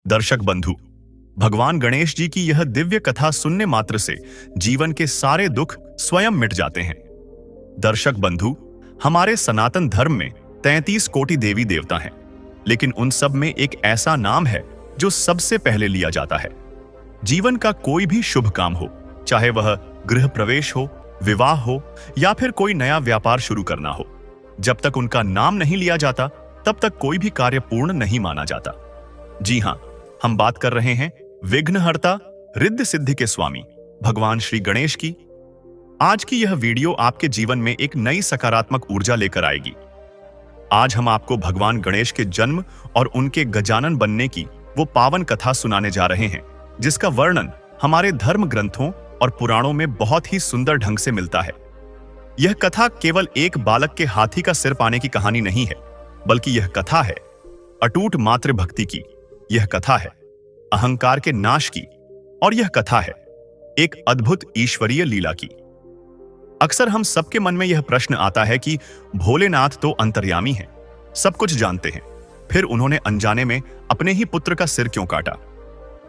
दर्शक बंधु, भगवान गणेश जी की यह दिव्य कथा सुनने मात्र से जीवन के सारे दुख स्वयं मिट जाते हैं। दर्शक बंधु, हमारे सनातन धर्म में 33 कोटि देवी देवता हैं, लेकिन उन सब में एक ऐसा नाम है जो सबसे पहले लिया जाता है। जीवन का कोई भी शुभ काम हो, चाहे वह गृह प्रवेश हो, विवाह हो या फिर कोई नया व्यापार शुरू करना हो, जब तक उनका नाम नहीं लिया जाता तब तक कोई भी कार्य पूर्ण नहीं माना जाता। जी हां, हम बात कर रहे हैं विघ्नहर्ता, रिद्धि सिद्धि के स्वामी भगवान श्री गणेश की। आज की यह वीडियो आपके जीवन में एक नई सकारात्मक ऊर्जा लेकर आएगी। आज हम आपको भगवान गणेश के जन्म और उनके गजानन बनने की वो पावन कथा सुनाने जा रहे हैं, जिसका वर्णन हमारे धर्म ग्रंथों और पुराणों में बहुत ही सुंदर ढंग से मिलता है। यह कथा केवल एक बालक के हाथी का सिर पाने की कहानी नहीं है, बल्कि यह कथा है अटूट मातृभक्ति की। यह कथा है अहंकार के नाश की, और यह कथा है एक अद्भुत ईश्वरीय लीला की। अक्सर हम सबके मन में यह प्रश्न आता है कि भोलेनाथ तो अंतर्यामी हैं, सब कुछ जानते हैं, फिर उन्होंने अनजाने में अपने ही पुत्र का सिर क्यों काटा?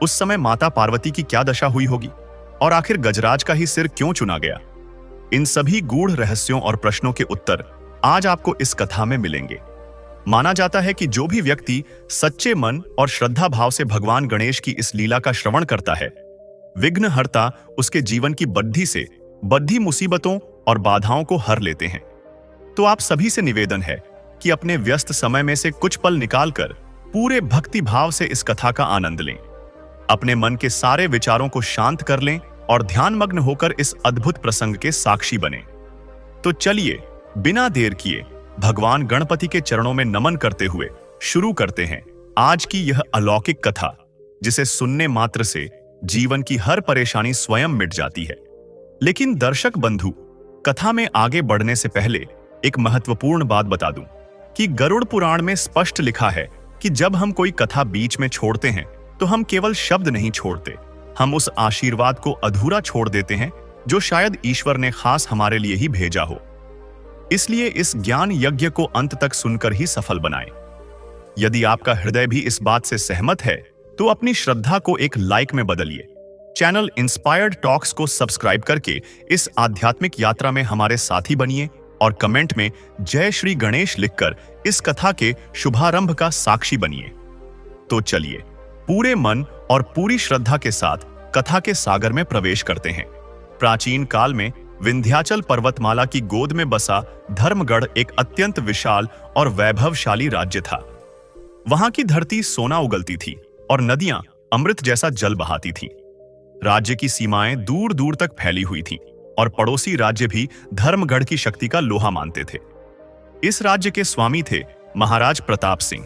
उस समय माता पार्वती की क्या दशा हुई होगी, और आखिर गजराज का ही सिर क्यों चुना गया? इन सभी गूढ़ रहस्यों और प्रश्नों के उत्तर आज आपको इस कथा में मिलेंगे। माना जाता है कि जो भी व्यक्ति सच्चे मन और श्रद्धा भाव से भगवान गणेश की इस लीला का श्रवण करता है, विघ्नहर्ता उसके जीवन की बद्धी मुसीबतों और बाधाओं को हर लेते हैं। तो आप सभी से निवेदन है कि अपने व्यस्त समय में से कुछ पल निकालकर पूरे भक्ति भाव से इस कथा का आनंद लें। अपने मन के सारे विचारों को शांत कर लें और ध्यानमग्न होकर इस अद्भुत प्रसंग के साक्षी बने। तो चलिए बिना देर किए भगवान गणपति के चरणों में नमन करते हुए शुरू करते हैं आज की यह अलौकिक कथा, जिसे सुनने मात्र से जीवन की हर परेशानी स्वयं मिट जाती है। लेकिन दर्शक बंधु, कथा में आगे बढ़ने से पहले एक महत्वपूर्ण बात बता दूं कि गरुड़ पुराण में स्पष्ट लिखा है कि जब हम कोई कथा बीच में छोड़ते हैं तो हम केवल शब्द नहीं छोड़ते, हम उस आशीर्वाद को अधूरा छोड़ देते हैं जो शायद ईश्वर ने खास हमारे लिए ही भेजा हो। इसलिए इस ज्ञान यज्ञ को अंत तक सुनकर ही सफल बनाएं। यदि आपका हृदय भी इस बात से सहमत है तो अपनी श्रद्धा को एक लाइक में बदलिए। चैनल इंस्पायर्ड टॉक्स को सब्सक्राइब करके इस आध्यात्मिक यात्रा में हमारे साथी बनिए और कमेंट में जय श्री गणेश लिखकर इस कथा के शुभारंभ का साक्षी बनिए। तो चलिए पूरे मन और पूरी श्रद्धा के साथ कथा के सागर में प्रवेश करते हैं। प्राचीन काल में विंध्याचल पर्वतमाला की गोद में बसा धर्मगढ़ एक अत्यंत विशाल और वैभवशाली राज्य था। वहां की धरती सोना उगलती थी और नदियां अमृत जैसा जल बहाती थीं। राज्य की सीमाएं दूर दूर तक फैली हुई थीं और पड़ोसी राज्य भी धर्मगढ़ की शक्ति का लोहा मानते थे। इस राज्य के स्वामी थे महाराज प्रताप सिंह।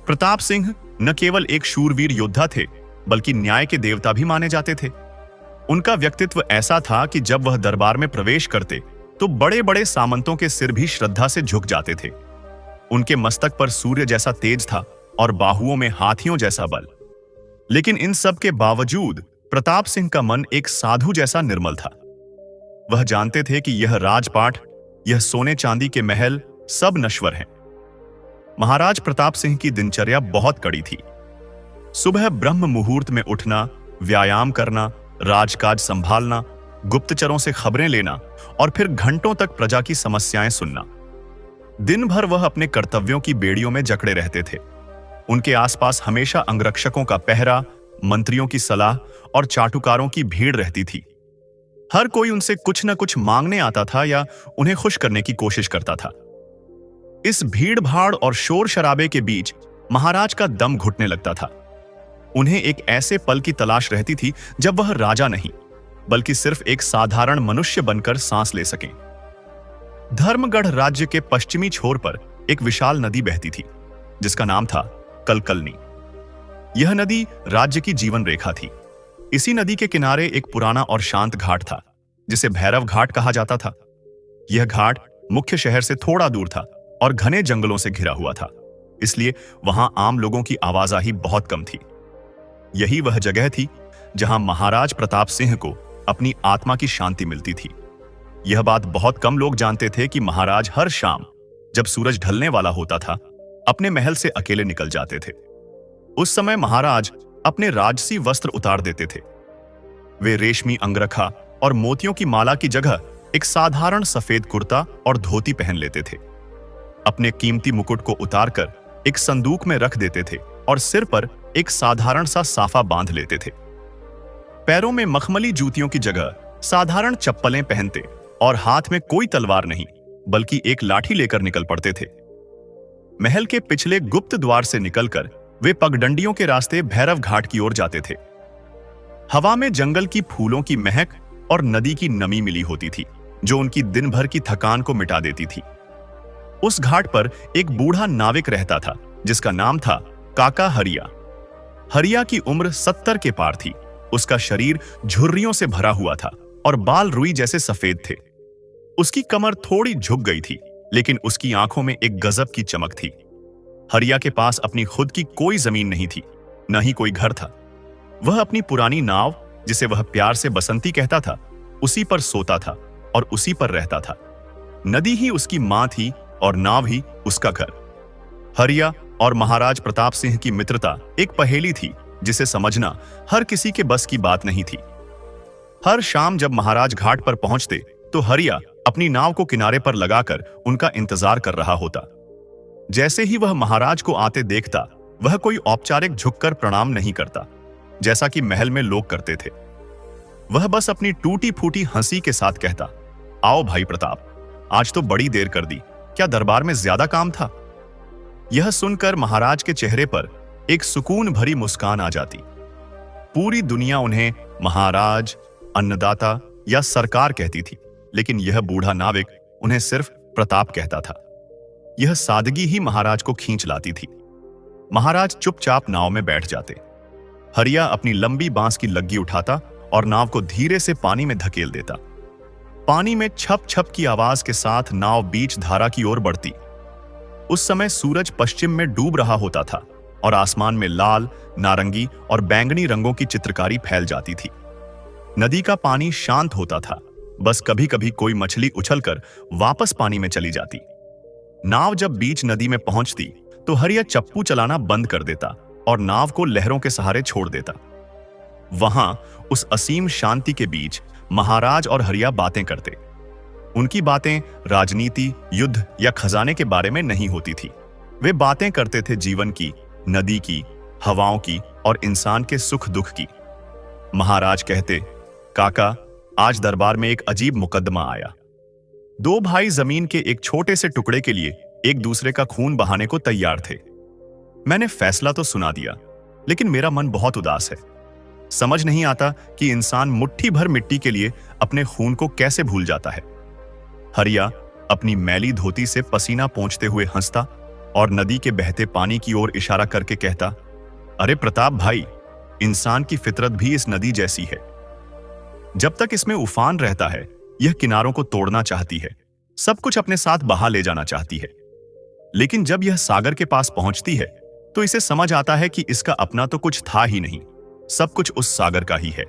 प्रताप सिंह न केवल एक शूरवीर योद्धा थे, बल्कि न्याय के देवता भी माने जाते थे। उनका व्यक्तित्व ऐसा था कि जब वह दरबार में प्रवेश करते तो बड़े बड़े सामंतों के सिर भी श्रद्धा से झुक जाते थे। उनके मस्तक पर सूर्य जैसा तेज था और बाहुओं में हाथियों जैसा बल। लेकिन इन सब के बावजूद प्रताप सिंह का मन एक साधु जैसा निर्मल था। वह जानते थे कि यह राजपाट, यह सोने चांदी के महल सब नश्वर हैं। महाराज प्रताप सिंह की दिनचर्या बहुत कड़ी थी। सुबह ब्रह्म मुहूर्त में उठना, व्यायाम करना, राजकाज संभालना, गुप्तचरों से खबरें लेना और फिर घंटों तक प्रजा की समस्याएं सुनना। दिन भर वह अपने कर्तव्यों की बेड़ियों में जकड़े रहते थे। उनके आसपास हमेशा अंगरक्षकों का पहरा, मंत्रियों की सलाह और चाटुकारों की भीड़ रहती थी। हर कोई उनसे कुछ न कुछ मांगने आता था या उन्हें खुश करने की कोशिश करता था। इस भीड़ भाड़ और शोर शराबे के बीच महाराज का दम घुटने लगता था। उन्हें एक ऐसे पल की तलाश रहती थी जब वह राजा नहीं, बल्कि सिर्फ एक साधारण मनुष्य बनकर सांस ले सकें। धर्मगढ़ राज्य के पश्चिमी छोर पर एक विशाल नदी बहती थी, जिसका नाम था कलकलनी। यह नदी राज्य की जीवन रेखा थी। इसी नदी के किनारे एक पुराना और शांत घाट था, जिसे भैरव घाट कहा जाता था। यह घाट मुख्य शहर से थोड़ा दूर था और घने जंगलों से घिरा हुआ था, इसलिए वहां आम लोगों की आवाजाही बहुत कम थी। यही वह जगह थी जहां महाराज प्रताप सिंह को अपनी आत्मा की शांति मिलती थी। यह बात बहुत कम लोग जानते थे कि महाराज हर शाम जब सूरज ढलने वाला होता था, अपने महल से अकेले निकल जाते थे। उस समय महाराज अपने राजसी वस्त्र उतार देते थे। वे रेशमी अंगरखा और मोतियों की माला की जगह एक साधारण सफेद कुर्ता और धोती पहन लेते थे। अपने कीमती मुकुट को उतारकर एक संदूक में रख देते थे और सिर पर एक साधारण सा साफा बांध लेते थे। पैरों में मखमली जूतियों की जगह साधारण चप्पलें पहनते और हाथ में कोई तलवार नहीं बल्कि एक लाठी लेकर निकल पड़ते थे। महल के पिछले गुप्त द्वार से निकलकर वे पगडंडियों के रास्ते भैरव घाट की ओर जाते थे। हवा में जंगल की फूलों की महक और नदी की नमी मिली होती थी जो उनकी दिन भर की थकान को मिटा देती थी। उस घाट पर एक बूढ़ा नाविक रहता था जिसका नाम था काका हरिया। हरिया की उम्र 70 के पार थी। उसका शरीर झुर्रियों से भरा हुआ था और बाल रुई जैसे सफेद थे। उसकी कमर थोड़ी झुक गई थी लेकिन उसकी आंखों में एक गजब की चमक थी। हरिया के पास अपनी खुद की कोई जमीन नहीं थी, न ही कोई घर था। वह अपनी पुरानी नाव, जिसे वह प्यार से बसंती कहता था, उसी पर सोता था और उसी पर रहता था। नदी ही उसकी मां थी और नाव ही उसका घर। हरिया और महाराज प्रताप सिंह की मित्रता एक पहेली थी जिसे समझना हर किसी के बस की बात नहीं थी। हर शाम जब महाराज घाट पर पहुंचते तो हरिया अपनी नाव को किनारे पर लगाकर उनका इंतजार कर रहा होता। जैसे ही वह महाराज को आते देखता, वह कोई औपचारिक झुककर प्रणाम नहीं करता जैसा कि महल में लोग करते थे। वह बस अपनी टूटी फूटी हंसी के साथ कहता, आओ भाई प्रताप, आज तो बड़ी देर कर दी, क्या दरबार में ज्यादा काम था? यह सुनकर महाराज के चेहरे पर एक सुकून भरी मुस्कान आ जाती। पूरी दुनिया उन्हें महाराज, अन्नदाता या सरकार कहती थी, लेकिन यह बूढ़ा नाविक उन्हें सिर्फ प्रताप कहता था। यह सादगी ही महाराज को खींच लाती थी। महाराज चुपचाप नाव में बैठ जाते। हरिया अपनी लंबी बांस की लग्गी उठाता और नाव को धीरे से पानी में धकेल देता। पानी में छप छप की आवाज के साथ नाव बीच धारा की ओर बढ़ती। उस समय सूरज पश्चिम में डूब रहा होता था और आसमान में लाल, नारंगी और बैंगनी रंगों की चित्रकारी फैल जाती थी। नदी का पानी शांत होता था, बस कभी कभी कोई मछली उछलकर वापस पानी में चली जाती। नाव जब बीच नदी में पहुंचती तो हरिया चप्पू चलाना बंद कर देता और नाव को लहरों के सहारे छोड़ देता। वहां उस असीम शांति के बीच महाराज और हरिया बातें करते। उनकी बातें राजनीति, युद्ध या खजाने के बारे में नहीं होती थी। वे बातें करते थे जीवन की, नदी की, हवाओं की और इंसान के सुख दुख की। महाराज कहते, काका, आज दरबार में एक अजीब मुकदमा आया। दो भाई जमीन के एक छोटे से टुकड़े के लिए एक दूसरे का खून बहाने को तैयार थे। मैंने फैसला तो सुना दिया, लेकिन मेरा मन बहुत उदास है। समझ नहीं आता कि इंसान मुट्ठी भर मिट्टी के लिए अपने खून को कैसे भूल जाता है। हरिया अपनी मैली धोती से पसीना पोंछते हुए हंसता और नदी के बहते पानी की ओर इशारा करके कहता, अरे प्रताप भाई, इंसान की फितरत भी इस नदी जैसी है। जब तक इसमें उफान रहता है, यह किनारों को तोड़ना चाहती है, सब कुछ अपने साथ बहा ले जाना चाहती है। लेकिन जब यह सागर के पास पहुंचती है तो इसे समझ आता है कि इसका अपना तो कुछ था ही नहीं, सब कुछ उस सागर का ही है।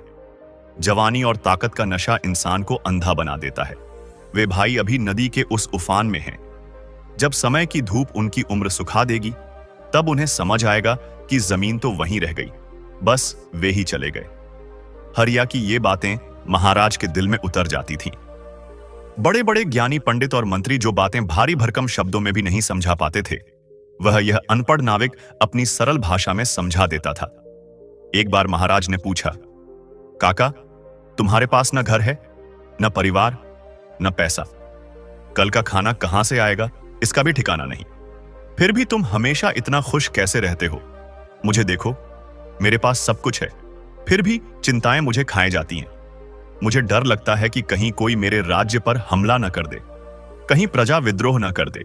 जवानी और ताकत का नशा इंसान को अंधा बना देता है। वे भाई अभी नदी के उस उफान में हैं। जब समय की धूप उनकी उम्र सुखा देगी, तब उन्हें समझ आएगा कि जमीन तो वहीं रह गई, बस वे ही चले गए। हरिया की ये बातें महाराज के दिल में उतर जाती थीं। बड़े बड़े ज्ञानी पंडित और मंत्री जो बातें भारी भरकम शब्दों में भी नहीं समझा पाते थे, वह यह अनपढ़ नाविक अपनी सरल भाषा में समझा देता था। एक बार महाराज ने पूछा, काका, तुम्हारे पास न घर है, न परिवार, न पैसा। कल का खाना कहां से आएगा इसका भी ठिकाना नहीं। फिर भी तुम हमेशा इतना खुश कैसे रहते हो? मुझे देखो, मेरे पास सब कुछ है, फिर भी चिंताएं मुझे खाए जाती हैं। मुझे डर लगता है कि कहीं कोई मेरे राज्य पर हमला न कर दे, कहीं प्रजा विद्रोह न कर दे।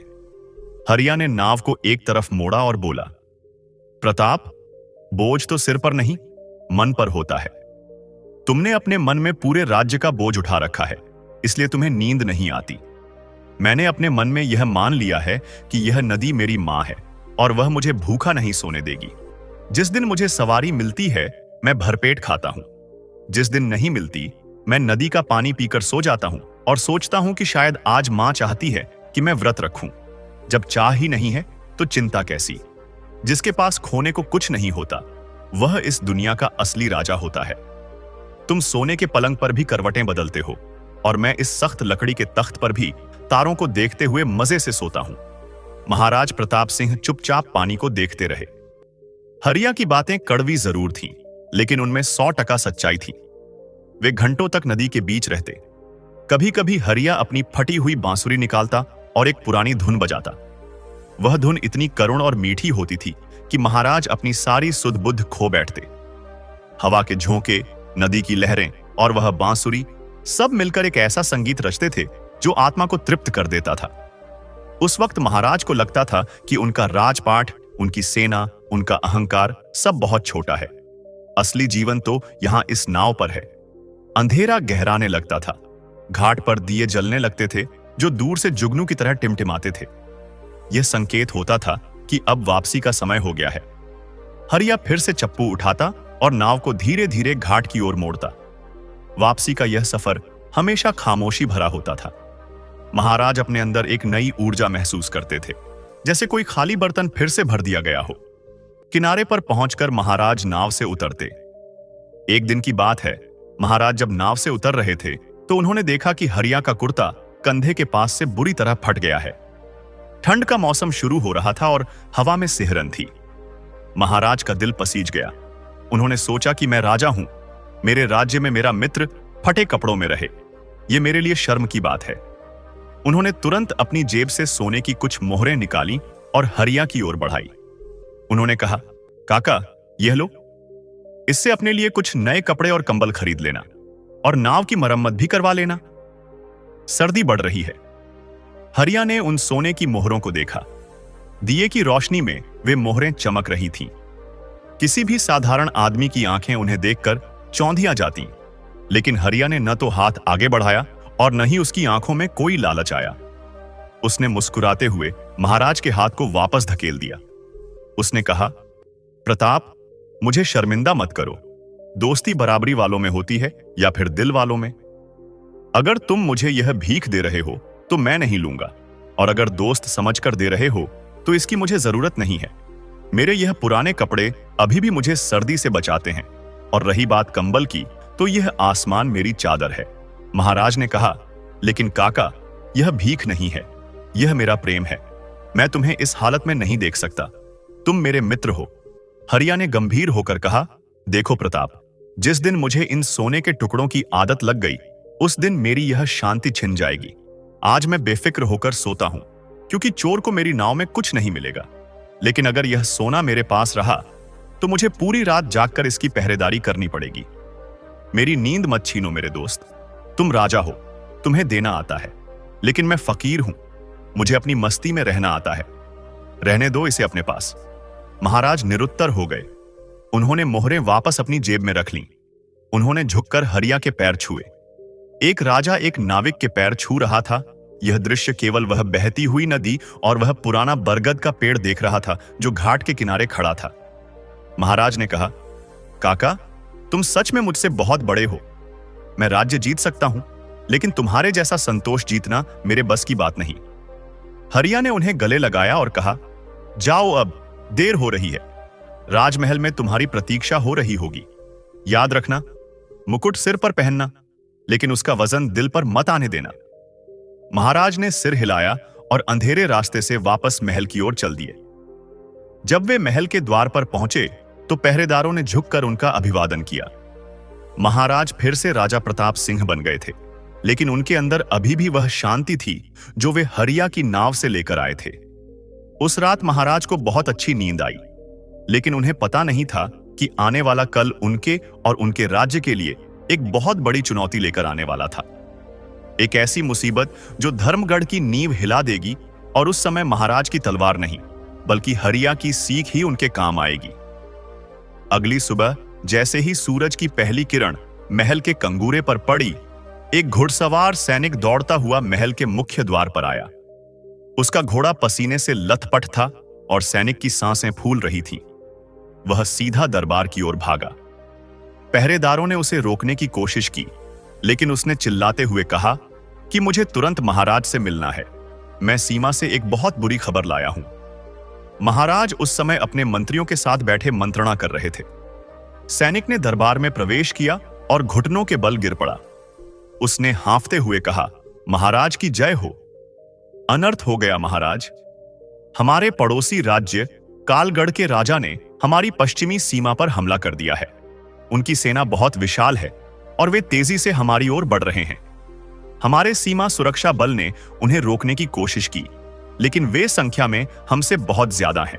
हरिया ने नाव को एक तरफ मोड़ा और बोला, प्रताप, बोझ तो सिर पर नहीं, मन पर होता है। तुमने अपने मन में पूरे राज्य का बोझ उठा रखा है, इसलिए तुम्हें नींद नहीं आती। मैंने अपने मन में यह मान लिया है कि यह नदी मेरी मां है और वह मुझे भूखा नहीं सोने देगी। जिस दिन मुझे सवारी मिलती है, मैं भरपेट खाता हूं। जिस दिन नहीं मिलती, मैं नदी का पानी पीकर सो जाता हूं और सोचता हूं कि शायद आज मां चाहती है कि मैं व्रत रखूं। जब चाह ही नहीं है तो चिंता कैसी। जिसके पास खोने को कुछ नहीं होता, वह इस दुनिया का असली राजा होता है। तुम सोने के पलंग पर भी करवटें बदलते हो और मैं इस सख्त लकड़ी के तख्त पर भी तारों को देखते हुए मजे से सोता हूं। महाराज प्रताप सिंह चुपचाप पानी को देखते रहे। हरिया की बातें कड़वी जरूर थीं, लेकिन उनमें 100% सच्चाई थी। वे घंटों तक नदी के बीच रहते। कभी कभी हरिया अपनी फटी हुई बांसुरी निकालता और एक पुरानी धुन बजाता। वह धुन इतनी करुण और मीठी होती थी कि महाराज अपनी सारी सुध बुद्ध खो बैठते। हवा के झोंके, नदी की लहरें और वह बांसुरी सब मिलकर एक ऐसा संगीत रचते थे जो आत्मा को तृप्त कर देता था। उस वक्त महाराज को लगता था कि उनका राजपाट, उनकी सेना, उनका अहंकार सब बहुत छोटा है। असली जीवन तो यहां इस नाव पर है। अंधेरा गहराने लगता था। घाट पर दिए जलने लगते थे जो दूर से जुगनू की तरह टिमटिमाते थे। यह संकेत होता था कि अब वापसी का समय हो गया है। हरिया फिर से चप्पू उठाता और नाव को धीरे धीरे घाट की ओर मोड़ता। वापसी का यह सफर हमेशा खामोशी भरा होता था। महाराज अपने अंदर एक नई ऊर्जा महसूस करते थे, जैसे कोई खाली बर्तन फिर से भर दिया गया हो। किनारे पर पहुंचकर महाराज नाव से उतरते। एक दिन की बात है, महाराज जब नाव से उतर रहे थे तो उन्होंने देखा कि हरिया का कुर्ता कंधे के पास से बुरी तरह फट गया है। ठंड का मौसम शुरू हो रहा था और हवा में सिहरन थी। महाराज का दिल पसीज गया। उन्होंने सोचा कि मैं राजा हूं, मेरे राज्य में मेरा मित्र फटे कपड़ों में रहे, यह मेरे लिए शर्म की बात है। उन्होंने तुरंत अपनी जेब से सोने की कुछ मोहरें निकाली और हरिया की ओर बढ़ाई। उन्होंने कहा, काका, यह लो, इससे अपने लिए कुछ नए कपड़े और कंबल खरीद लेना और नाव की मरम्मत भी करवा लेना। सर्दी बढ़ रही है। हरिया ने उन सोने की मोहरों को देखा। दिए की रोशनी में वे मोहरें चमक रही थीं। किसी भी साधारण आदमी की आंखें उन्हें देखकर चौंधिया जाती, लेकिन हरिया ने न तो हाथ आगे बढ़ाया और न ही उसकी आंखों में कोई लालच आया। उसने मुस्कुराते हुए महाराज के हाथ को वापस धकेल दिया। उसने कहा, प्रताप, मुझे शर्मिंदा मत करो। दोस्ती बराबरी वालों में होती है या फिर दिल वालों में। अगर तुम मुझे यह भीख दे रहे हो तो मैं नहीं लूंगा, और अगर दोस्त समझकर दे रहे हो तो इसकी मुझे जरूरत नहीं है। मेरे यह पुराने कपड़े अभी भी मुझे सर्दी से बचाते हैं, और रही बात कंबल की तो यह आसमान मेरी चादर है। महाराज ने कहा, लेकिन काका, यह भीख नहीं है, यह मेरा प्रेम है। मैं तुम्हें इस हालत में नहीं देख सकता। तुम मेरे मित्र हो। हरिया ने गंभीर होकर कहा, देखो प्रताप, जिस दिन मुझे इन सोने के टुकड़ों की आदत लग गई, उस दिन मेरी यह शांति छिन जाएगी। आज मैं बेफिक्र होकर सोता हूं, क्योंकि चोर को मेरी नाव में कुछ नहीं मिलेगा। लेकिन अगर यह सोना मेरे पास रहा तो मुझे पूरी रात जागकर इसकी पहरेदारी करनी पड़ेगी। मेरी नींद मत छीनो मेरे दोस्त। तुम राजा हो, तुम्हें देना आता है, लेकिन मैं फकीर हूं, मुझे अपनी मस्ती में रहना आता है। रहने दो इसे अपने पास। महाराज निरुत्तर हो गए। उन्होंने मोहरें वापस अपनी जेब में रख लीं। उन्होंने झुककर हरिया के पैर छुए। एक राजा एक नाविक के पैर छू रहा था। यह दृश्य केवल वह बहती हुई नदी और वह पुराना बरगद का पेड़ देख रहा था जो घाट के किनारे खड़ा था। महाराज ने कहा, काका, तुम सच में मुझसे बहुत बड़े हो। मैं राज्य जीत सकता हूं, लेकिन तुम्हारे जैसा संतोष जीतना मेरे बस की बात नहीं। हरिया ने उन्हें गले लगाया और कहा, जाओ, अब देर हो रही है। राजमहल में तुम्हारी प्रतीक्षा हो रही होगी। याद रखना, मुकुट सिर पर पहनना, लेकिन उसका वजन दिल पर मत आने देना। महाराज ने सिर हिलाया और अंधेरे रास्ते से वापस महल की ओर चल दिए। जब वे महल के द्वार पर पहुंचे तो पहरेदारों ने झुककर उनका अभिवादन किया। महाराज फिर से राजा प्रताप सिंह बन गए थे, लेकिन उनके अंदर अभी भी वह शांति थी जो वे हरिया की नाव से लेकर आए थे। उस रात महाराज को बहुत अच्छी नींद आई, लेकिन उन्हें पता नहीं था कि आने वाला कल उनके और उनके राज्य के लिए एक बहुत बड़ी चुनौती लेकर आने वाला था। एक ऐसी मुसीबत जो धर्मगढ़ की नींव हिला देगी, और उस समय महाराज की तलवार नहीं बल्कि हरिया की सीख ही उनके काम आएगी। अगली सुबह जैसे ही सूरज की पहली किरण महल के कंगूरे पर पड़ी, एक घुड़सवार सैनिक दौड़ता हुआ महल के मुख्य द्वार पर आया। उसका घोड़ा पसीने से लथपथ था और सैनिक की सांसें फूल रही थीं। वह सीधा दरबार की ओर भागा। पहरेदारों ने उसे रोकने की कोशिश की, लेकिन उसने चिल्लाते हुए कहा कि मुझे तुरंत महाराज से मिलना है। मैं सीमा से एक बहुत बुरी खबर लाया हूं। महाराज उस समय अपने मंत्रियों के साथ बैठे मंत्रणा कर रहे थे। सैनिक ने दरबार में प्रवेश किया और घुटनों के बल गिर पड़ा। उसने हांफते हुए कहा, महाराज की जय हो। अनर्थ हो गया महाराज। हमारे पड़ोसी राज्य कालगढ़ के राजा ने हमारी पश्चिमी सीमा पर हमला कर दिया है। उनकी सेना बहुत विशाल है और वे तेजी से हमारी ओर बढ़ रहे हैं। हमारे सीमा सुरक्षा बल ने उन्हें रोकने की कोशिश की, लेकिन वे संख्या में हमसे बहुत ज्यादा हैं।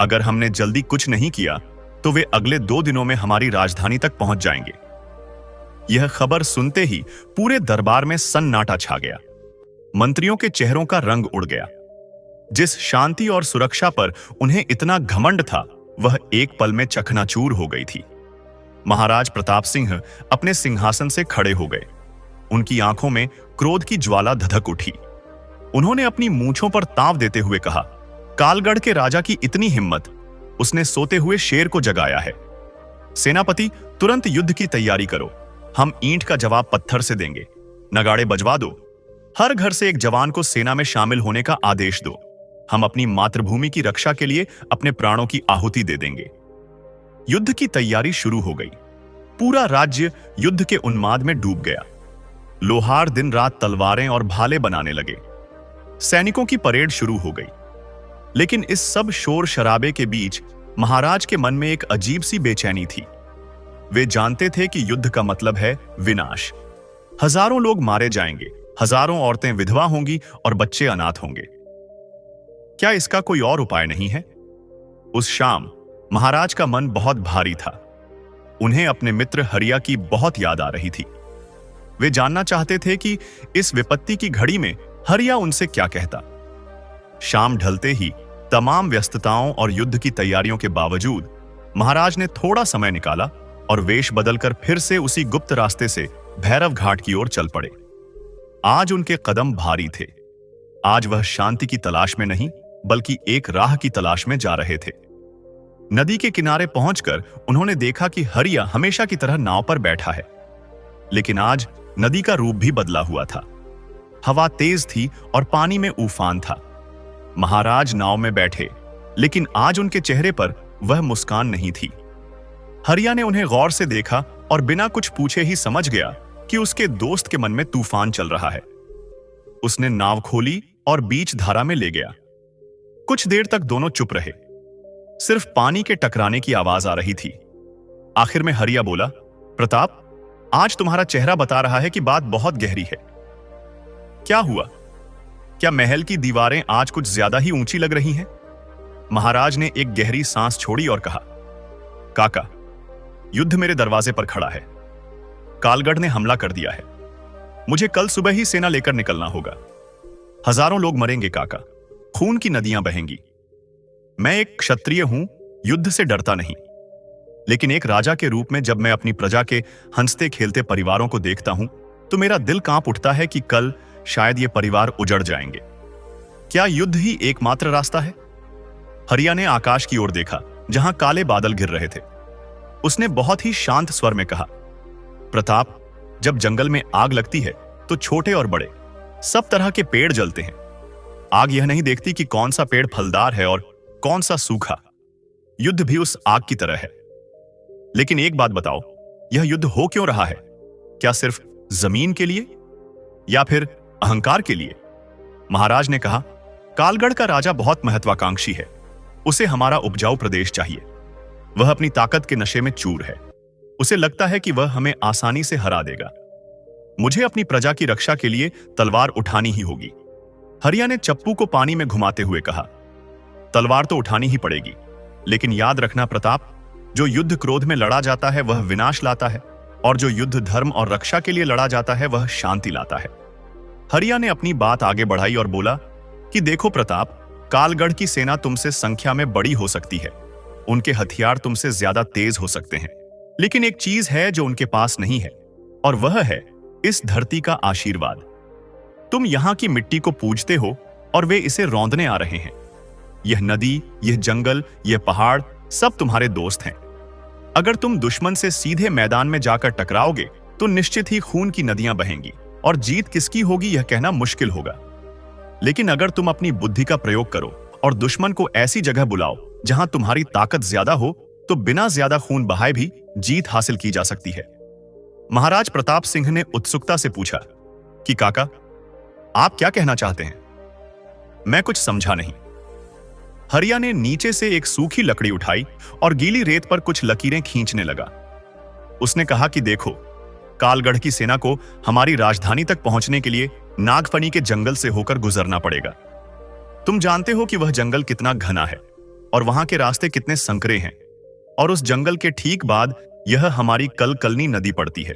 अगर हमने जल्दी कुछ नहीं किया तो वे अगले 2 दिनों में हमारी राजधानी तक पहुंच जाएंगे। यह खबर सुनते ही पूरे दरबार में सन्नाटा छा गया। मंत्रियों के चेहरों का रंग उड़ गया। जिस शांति और सुरक्षा पर उन्हें इतना घमंड था, वह एक पल में चकनाचूर हो गई थी। महाराज प्रताप सिंह अपने सिंहासन से खड़े हो गए। उनकी आंखों में क्रोध की ज्वाला धधक उठी। उन्होंने अपनी मूंछों पर ताव देते हुए कहा, कालगढ़ के राजा की इतनी हिम्मत, उसने सोते हुए शेर को जगाया है। सेनापति, तुरंत युद्ध की तैयारी करो। हम ईंट का जवाब पत्थर से देंगे। नगाड़े बजवा दो। हर घर से एक जवान को सेना में शामिल होने का आदेश दो। हम अपनी मातृभूमि की रक्षा के लिए अपने प्राणों की आहुति दे देंगे। युद्ध की तैयारी शुरू हो गई। पूरा राज्य युद्ध के उन्माद में डूब गया। लोहार दिन रात तलवारें और भाले बनाने लगे। सैनिकों की परेड शुरू हो गई। लेकिन इस सब शोर शराबे के बीच महाराज के मन में एक अजीब सी बेचैनी थी। वे जानते थे कि युद्ध का मतलब है विनाश। हजारों लोग मारे जाएंगे, हजारों औरतें विधवा होंगी और बच्चे अनाथ होंगे। क्या इसका कोई और उपाय नहीं है? उस शाम महाराज का मन बहुत भारी था। उन्हें अपने मित्र हरिया की बहुत याद आ रही थी। वे जानना चाहते थे कि इस विपत्ति की घड़ी में हरिया उनसे क्या कहता। शाम ढलते ही तमाम व्यस्तताओं और युद्ध की तैयारियों के बावजूद महाराज ने थोड़ा समय निकाला और वेश बदलकर फिर से उसी गुप्त रास्ते से भैरव घाट की ओर चल पड़े। आज उनके कदम भारी थे। आज वह शांति की तलाश में नहीं, बल्कि एक राह की तलाश में जा रहे थे। नदी के किनारे पहुंचकर उन्होंने देखा कि हरिया हमेशा की तरह नाव पर बैठा है, लेकिन आज नदी का रूप भी बदला हुआ था। हवा तेज थी और पानी में उफान था। महाराज नाव में बैठे, लेकिन आज उनके चेहरे पर वह मुस्कान नहीं थी। हरिया ने उन्हें गौर से देखा और बिना कुछ पूछे ही समझ गया कि उसके दोस्त के मन में तूफान चल रहा है। उसने नाव खोली और बीच धारा में ले गया। कुछ देर तक दोनों चुप रहे। सिर्फ पानी के टकराने की आवाज आ रही थी। आखिर में हरिया बोला, प्रताप, आज तुम्हारा चेहरा बता रहा है कि बात बहुत गहरी है। क्या हुआ? क्या महल की दीवारें आज कुछ ज्यादा ही ऊंची लग रही हैं? महाराज ने एक गहरी सांस छोड़ी और कहा, काका, युद्ध मेरे दरवाजे पर खड़ा है। कालगढ़ ने हमला कर दिया है। मुझे कल सुबह ही सेना लेकर निकलना होगा। हजारों लोग मरेंगे काका, खून की नदियां बहेंगी। मैं एक क्षत्रिय हूं, युद्ध से डरता नहीं, लेकिन एक राजा के रूप में जब मैं अपनी प्रजा के हंसते खेलते परिवारों को देखता हूं तो मेरा दिल कांप उठता है कि कल शायद ये परिवार उजड़ जाएंगे। क्या युद्ध ही एकमात्र रास्ता है? हरिया ने आकाश की ओर देखा, जहां काले बादल गिर रहे थे। उसने बहुत ही शांत स्वर में कहा, प्रताप, जब जंगल में आग लगती है तो छोटे और बड़े सब तरह के पेड़ जलते हैं। आग यह नहीं देखती कि कौन सा पेड़ फलदार है और कौन सा सूखा। युद्ध भी उस आग की तरह है। लेकिन एक बात बताओ, यह युद्ध हो क्यों रहा है? क्या सिर्फ जमीन के लिए या फिर अहंकार के लिए? महाराज ने कहा, कालगढ़ का राजा बहुत महत्वाकांक्षी है। उसे हमारा उपजाऊ प्रदेश चाहिए। वह अपनी ताकत के नशे में चूर है। उसे लगता है कि वह हमें आसानी से हरा देगा। मुझे अपनी प्रजा की रक्षा के लिए तलवार उठानी ही होगी। हरिया ने चप्पू को पानी में घुमाते हुए कहा, तलवार तो उठानी ही पड़ेगी, लेकिन याद रखना प्रताप, जो युद्ध क्रोध में लड़ा जाता है वह विनाश लाता है, और जो युद्ध धर्म और रक्षा के लिए लड़ा जाता है वह शांति लाता है। हरिया ने अपनी बात आगे बढ़ाई और बोला कि देखो प्रताप, कालगढ़ की सेना तुमसे संख्या में बड़ी हो सकती है, उनके हथियार तुमसे ज्यादा तेज हो सकते हैं, लेकिन एक चीज है जो उनके पास नहीं है, और वह है इस धरती का आशीर्वाद। तुम यहां की मिट्टी को पूजते हो और वे इसे रौंदने आ रहे हैं। यह नदी, यह जंगल, यह पहाड़ सब तुम्हारे दोस्त हैं। अगर तुम दुश्मन से सीधे मैदान में जाकर टकराओगे तो निश्चित ही खून की नदियां बहेंगी और जीत किसकी होगी यह कहना मुश्किल होगा। लेकिन अगर तुम अपनी बुद्धि का प्रयोग करो और दुश्मन को ऐसी जगह बुलाओ जहां तुम्हारी ताकत ज्यादा हो, तो बिना ज्यादा खून बहाए भी जीत हासिल की जा सकती है। महाराज प्रताप सिंह ने उत्सुकता से पूछा कि काका, आप क्या कहना चाहते हैं? मैं कुछ समझा नहीं। हरिया ने नीचे से एक सूखी लकड़ी उठाई और गीली रेत पर कुछ लकीरें खींचने लगा। उसने कहा कि देखो, कालगढ़ की सेना को हमारी राजधानी तक पहुंचने के लिए नागफनी के जंगल से होकर गुजरना पड़ेगा। तुम जानते हो कि वह जंगल कितना घना है और वहां के रास्ते कितने संकरे हैं, और उस जंगल के ठीक बाद यह हमारी कलकलनी नदी पड़ती है।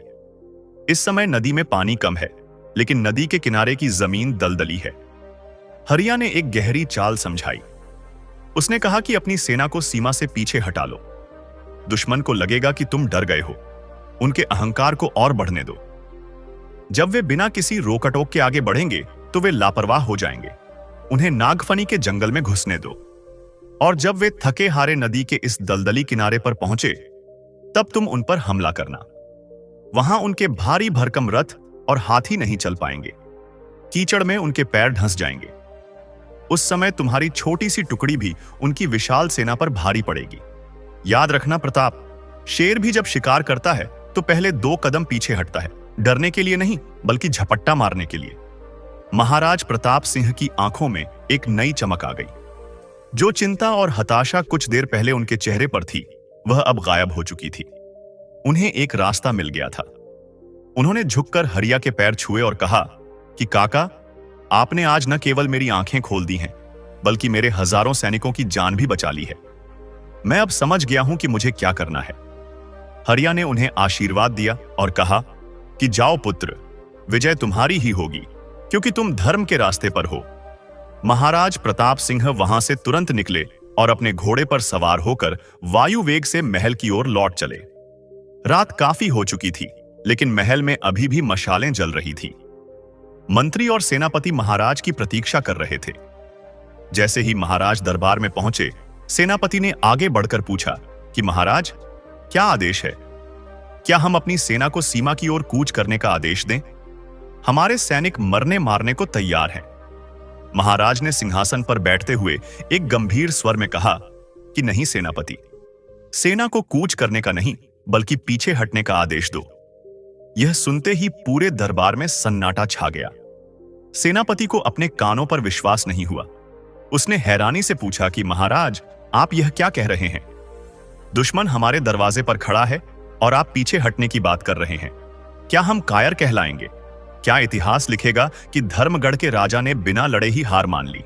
इस समय नदी में पानी कम है, लेकिन नदी के किनारे की जमीन दलदली है। हरिया ने एक गहरी चाल समझाई। उसने कहा कि अपनी सेना को सीमा से पीछे हटा लो। दुश्मन को लगेगा कि तुम डर गए हो, उनके अहंकार को और बढ़ने दो। जब वे बिना किसी रोकटोक के आगे बढ़ेंगे तो वे लापरवाह हो जाएंगे। उन्हें नागफनी के जंगल में घुसने दो, और जब वे थके हारे नदी के इस दलदली किनारे पर पहुंचे, तब तुम उन पर हमला करना। वहां उनके भारी भरकम रथ और हाथी नहीं चल पाएंगे। कीचड़ में उनके पैर धंस जाएंगे। उस समय तुम्हारी छोटी सी टुकड़ी भी उनकी विशाल सेना पर भारी पड़ेगी। याद रखना प्रताप, शेर भी जब शिकार करता है तो पहले 2 कदम पीछे हटता है, डरने के लिए नहीं, बल्कि झपट्टा मारने के लिए। महाराज प्रताप सिंह की आंखों में एक नई चमक आ गई। जो चिंता और हताशा कुछ देर पहले उनके चेहरे पर थी, वह अब गायब हो चुकी थी। उन्हें एक रास्ता मिल गया था। उन्होंने झुककर हरिया के पैर छुए और कहा कि काका, आपने आज न केवल मेरी आंखें खोल दी हैं, बल्कि मेरे हजारों सैनिकों की जान भी बचा ली है। मैं अब समझ गया हूं कि मुझे क्या करना है। हरिया ने उन्हें आशीर्वाद दिया और कहा कि जाओ पुत्र, विजय तुम्हारी ही होगी, क्योंकि तुम धर्म के रास्ते पर हो। महाराज प्रताप सिंह वहां से तुरंत निकले और अपने घोड़े पर सवार होकर वायु वेग से महल की ओर लौट चले। रात काफी हो चुकी थी, लेकिन महल में अभी भी मशालें जल रही थी। मंत्री और सेनापति महाराज की प्रतीक्षा कर रहे थे। जैसे ही महाराज दरबार में पहुंचे, सेनापति ने आगे बढ़कर पूछा कि महाराज, क्या आदेश है? क्या हम अपनी सेना को सीमा की ओर कूच करने का आदेश दें? हमारे सैनिक मरने मारने को तैयार हैं। महाराज ने सिंहासन पर बैठते हुए एक गंभीर स्वर में कहा कि नहीं सेनापति, सेना को कूच करने का नहीं, बल्कि पीछे हटने का आदेश दो। यह सुनते ही पूरे दरबार में सन्नाटा छा गया। सेनापति को अपने कानों पर विश्वास नहीं हुआ। उसने हैरानी से पूछा कि महाराज, आप यह क्या कह रहे हैं? दुश्मन हमारे दरवाजे पर खड़ा है और आप पीछे हटने की बात कर रहे हैं। क्या हम कायर कहलाएंगे? क्या इतिहास लिखेगा कि धर्मगढ़ के राजा ने बिना लड़े ही हार मान ली?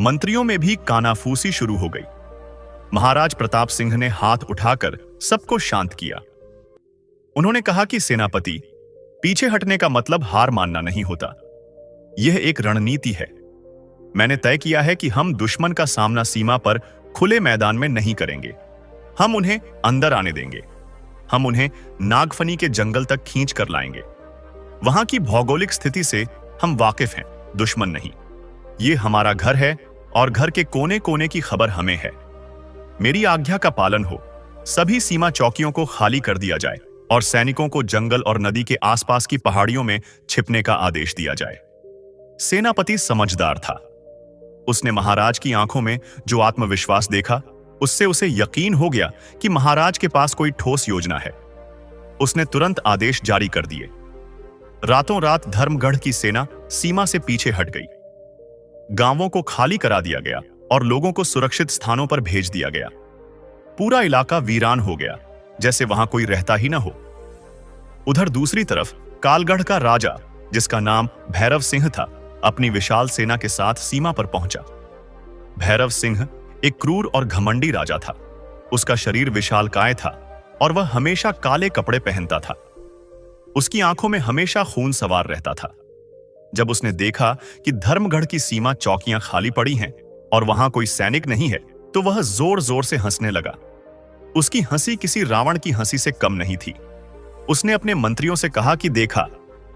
मंत्रियों में भी कानाफूसी शुरू हो गई। महाराज प्रताप सिंह ने हाथ उठाकर सबको शांत किया। उन्होंने कहा कि सेनापति, पीछे हटने का मतलब हार मानना नहीं होता। यह एक रणनीति है। मैंने तय किया है कि हम दुश्मन का सामना सीमा पर खुले मैदान में नहीं करेंगे। हम उन्हें अंदर आने देंगे। हम उन्हें नागफनी के जंगल तक खींच कर लाएंगे। वहां की भौगोलिक स्थिति से हम वाकिफ हैं, दुश्मन नहीं। ये हमारा घर है और घर के कोने कोने की खबर हमें है। मेरी आज्ञा का पालन हो। सभी सीमा चौकियों को खाली कर दिया जाए और सैनिकों को जंगल और नदी के आसपास की पहाड़ियों में छिपने का आदेश दिया जाए। सेनापति समझदार था। उसने महाराज की आंखों में जो आत्मविश्वास देखा, उससे उसे यकीन हो गया कि महाराज के पास कोई ठोस योजना है। उसने तुरंत आदेश जारी कर दिए। रातों रात धर्मगढ़ की सेना सीमा से पीछे हट गई। गांवों को खाली करा दिया गया और लोगों को सुरक्षित स्थानों पर भेज दिया गया। पूरा इलाका वीरान हो गया, जैसे वहां कोई रहता ही ना हो। उधर दूसरी तरफ कालगढ़ का राजा, जिसका नाम भैरव सिंह था, अपनी विशाल सेना के साथ सीमा पर पहुंचा। भैरव सिंह एक क्रूर और घमंडी राजा था। उसका शरीर विशालकाय था और वह हमेशा काले कपड़े पहनता था। उसकी आंखों में हमेशा खून सवार रहता था। जब उसने देखा कि धर्मगढ़ की सीमा चौकियां खाली पड़ी हैं और वहां कोई सैनिक नहीं है, तो वह जोर जोर से हंसने लगा। उसकी हंसी किसी रावण की हंसी से कम नहीं थी। उसने अपने मंत्रियों से कहा कि देखा,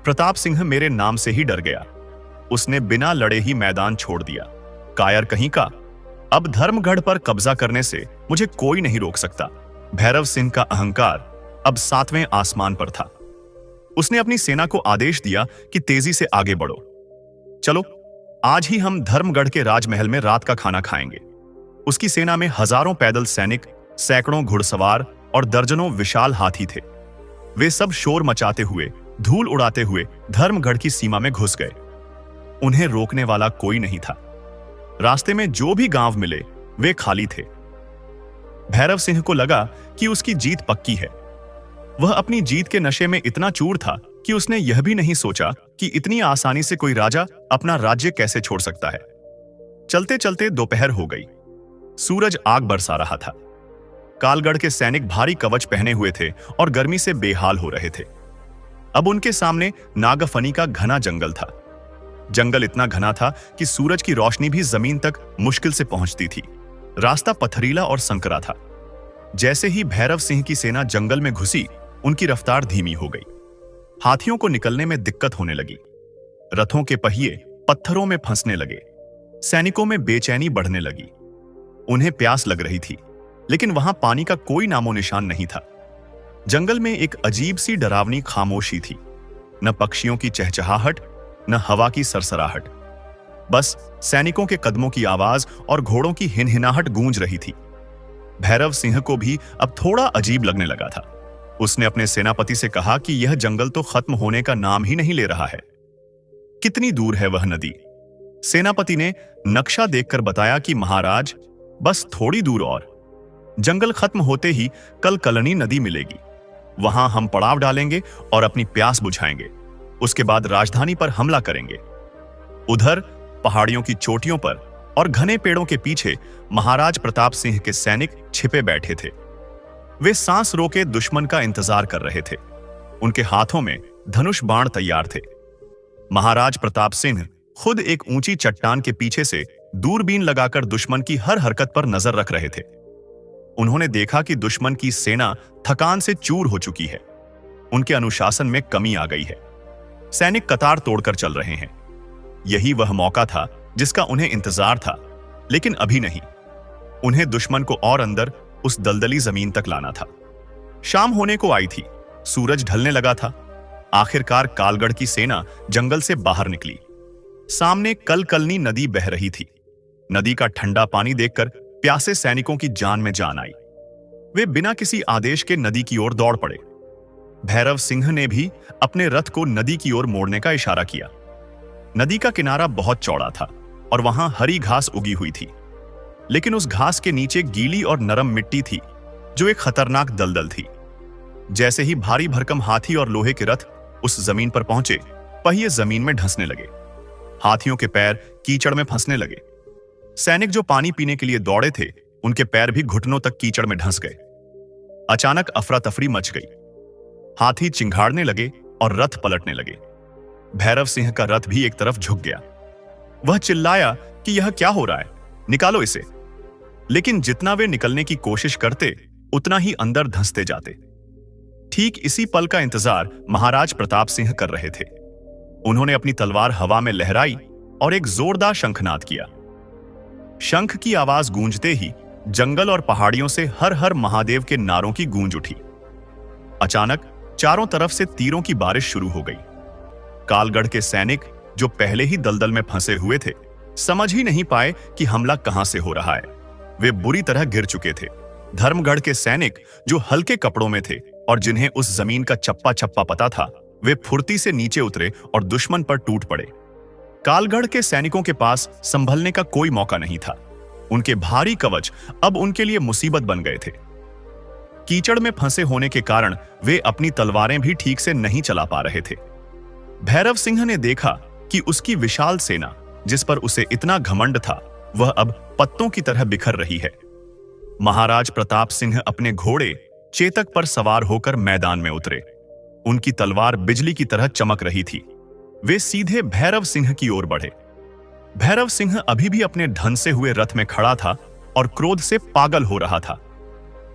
प्रताप सिंह मेरे नाम से ही डर गया। उसने बिना लड़े ही मैदान छोड़ दिया। कायर कहीं का, अब धर्मगढ़ पर कब्जा करने से मुझे कोई नहीं रोक सकता। भैरव सिंह का अहंकार अब 7वें आसमान पर था। उसने अपनी सेना को आदेश दिया कि तेजी से आगे बढ़ो। चलो, आज ही हम धर्मगढ़ के राजमहल में रात का खाना खाएंगे। उसकी सेना में हजारों पैदल सैनिक, सैकड़ों घुड़सवार और दर्जनों विशाल हाथी थे। वे सब शोर मचाते हुए, धूल उड़ाते हुए धर्मगढ़ की सीमा में घुस गए। उन्हें रोकने वाला कोई नहीं था। रास्ते में जो भी गांव मिले वे खाली थे। भैरव सिंह को लगा कि उसकी जीत पक्की है। वह अपनी जीत के नशे में इतना चूर था कि उसने यह भी नहीं सोचा कि इतनी आसानी से कोई राजा अपना राज्य कैसे छोड़ सकता है। चलते चलते दोपहर हो गई। सूरज आग बरसा रहा था। कालगढ़ के सैनिक भारी कवच पहने हुए थे और गर्मी से बेहाल हो रहे थे। अब उनके सामने नागफनी का घना जंगल था। जंगल इतना घना था कि सूरज की रोशनी भी जमीन तक मुश्किल से पहुंचती थी। रास्ता पथरीला और संकरा था। जैसे ही भैरव सिंह की सेना जंगल में घुसी, उनकी रफ्तार धीमी हो गई। हाथियों को निकलने में दिक्कत होने लगी। रथों के पहिए पत्थरों में फंसने लगे। सैनिकों में बेचैनी बढ़ने लगी। उन्हें प्यास लग रही थी, लेकिन वहां पानी का कोई नामो निशान नहीं था। जंगल में एक अजीब सी डरावनी खामोशी थी। न पक्षियों की चहचहाहट, न हवा की सरसराहट। बस सैनिकों के कदमों की आवाज और घोड़ों की हिनहिनाहट गूंज रही थी। भैरव सिंह को भी अब थोड़ा अजीब लगने लगा था। उसने अपने सेनापति से कहा कि यह जंगल तो खत्म होने का नाम ही नहीं ले रहा है। कितनी दूर है वह नदी? सेनापति ने नक्शा देखकर बताया कि महाराज, बस थोड़ी दूर और। जंगल खत्म होते ही कल कलनी नदी मिलेगी। वहां हम पड़ाव डालेंगे और अपनी प्यास बुझाएंगे। उसके बाद राजधानी पर हमला करेंगे। उधर पहाड़ियों की चोटियों पर और घने पेड़ों के पीछे महाराज प्रताप सिंह के सैनिक छिपे बैठे थे। वे सांस रोके दुश्मन का इंतजार कर रहे थे। उनके हाथों में धनुष बाण तैयार थे। महाराज प्रताप सिंह खुद एक ऊंची चट्टान के पीछे से दूरबीन लगाकर दुश्मन की हर हरकत पर नजर रख रहे थे। उन्होंने देखा कि दुश्मन की सेना थकान से चूर हो चुकी है। उनके अनुशासन में कमी आ गई है। सैनिक कतार तोड़कर चल रहे हैं। यही वह मौका था जिसका उन्हें इंतजार था, लेकिन अभी नहीं। उन्हें दुश्मन को और अंदर उस दलदली जमीन तक लाना था। शाम होने को आई थी। सूरज ढलने लगा था। आखिरकार कालगढ़ की सेना जंगल से बाहर निकली। सामने कलकलनी नदी बह रही थी। नदी का ठंडा पानी देखकर प्यासे सैनिकों की जान में जान आई। वे बिना किसी आदेश के नदी की ओर दौड़ पड़े। भैरव सिंह ने भी अपने रथ को नदी की ओर मोड़ने का इशारा किया। नदी का किनारा बहुत चौड़ा था और वहां हरी घास उगी हुई थी, लेकिन उस घास के नीचे गीली और नरम मिट्टी थी जो एक खतरनाक दलदल थी। जैसे ही भारी भरकम हाथी और लोहे के रथ उस जमीन पर पहुंचे, पहिए जमीन में धंसने लगे। हाथियों के पैर कीचड़ में फंसने लगे। सैनिक जो पानी पीने के लिए दौड़े थे, उनके पैर भी घुटनों तक कीचड़ में धंस गए। अचानक अफरा तफरी मच गई। हाथी चिंघाड़ने लगे और रथ पलटने लगे। भैरव सिंह का रथ भी एक तरफ झुक गया। वह चिल्लाया कि यह क्या हो रहा है, निकालो इसे। लेकिन जितना वे निकलने की कोशिश करते, उतना ही अंदर धंसते जाते। ठीक इसी पल का इंतजार महाराज प्रताप सिंह कर रहे थे। उन्होंने अपनी तलवार हवा में लहराई और एक जोरदार शंखनाद किया। शंख की आवाज गूंजते ही जंगल और पहाड़ियों से हर हर महादेव के नारों की गूंज उठी। अचानक चारों तरफ से तीरों की बारिश शुरू हो गई। कालगढ़ के सैनिक जो पहले ही दलदल में फंसे हुए थे, समझ ही नहीं पाए कि हमला कहां से हो रहा है। वे बुरी तरह गिर चुके थे। धर्मगढ़ के सैनिक जो हल्के कपड़ों में थे और जिन्हें उस जमीन का चप्पा चप्पा पता था, वे फुर्ती से नीचे उतरे और दुश्मन पर टूट पड़े। कालगढ़ के सैनिकों के पास संभलने का कोई मौका नहीं था। उनके भारी कवच अब उनके लिए मुसीबत बन गए थे। कीचड़ में फंसे होने के कारण वे अपनी तलवारें भी ठीक से नहीं चला पा रहे थे। भैरव सिंह ने देखा कि उसकी विशाल सेना, जिस पर उसे इतना घमंड था, वह अब पत्तों की तरह बिखर रही है। महाराज प्रताप सिंह अपने घोड़े चेतक पर सवार होकर मैदान में उतरे। उनकी तलवार बिजली की तरह चमक रही थी। वे सीधे भैरव सिंह की ओर बढ़े। भैरव सिंह अभी भी अपने ढंसे हुए रथ में खड़ा था और क्रोध से पागल हो रहा था।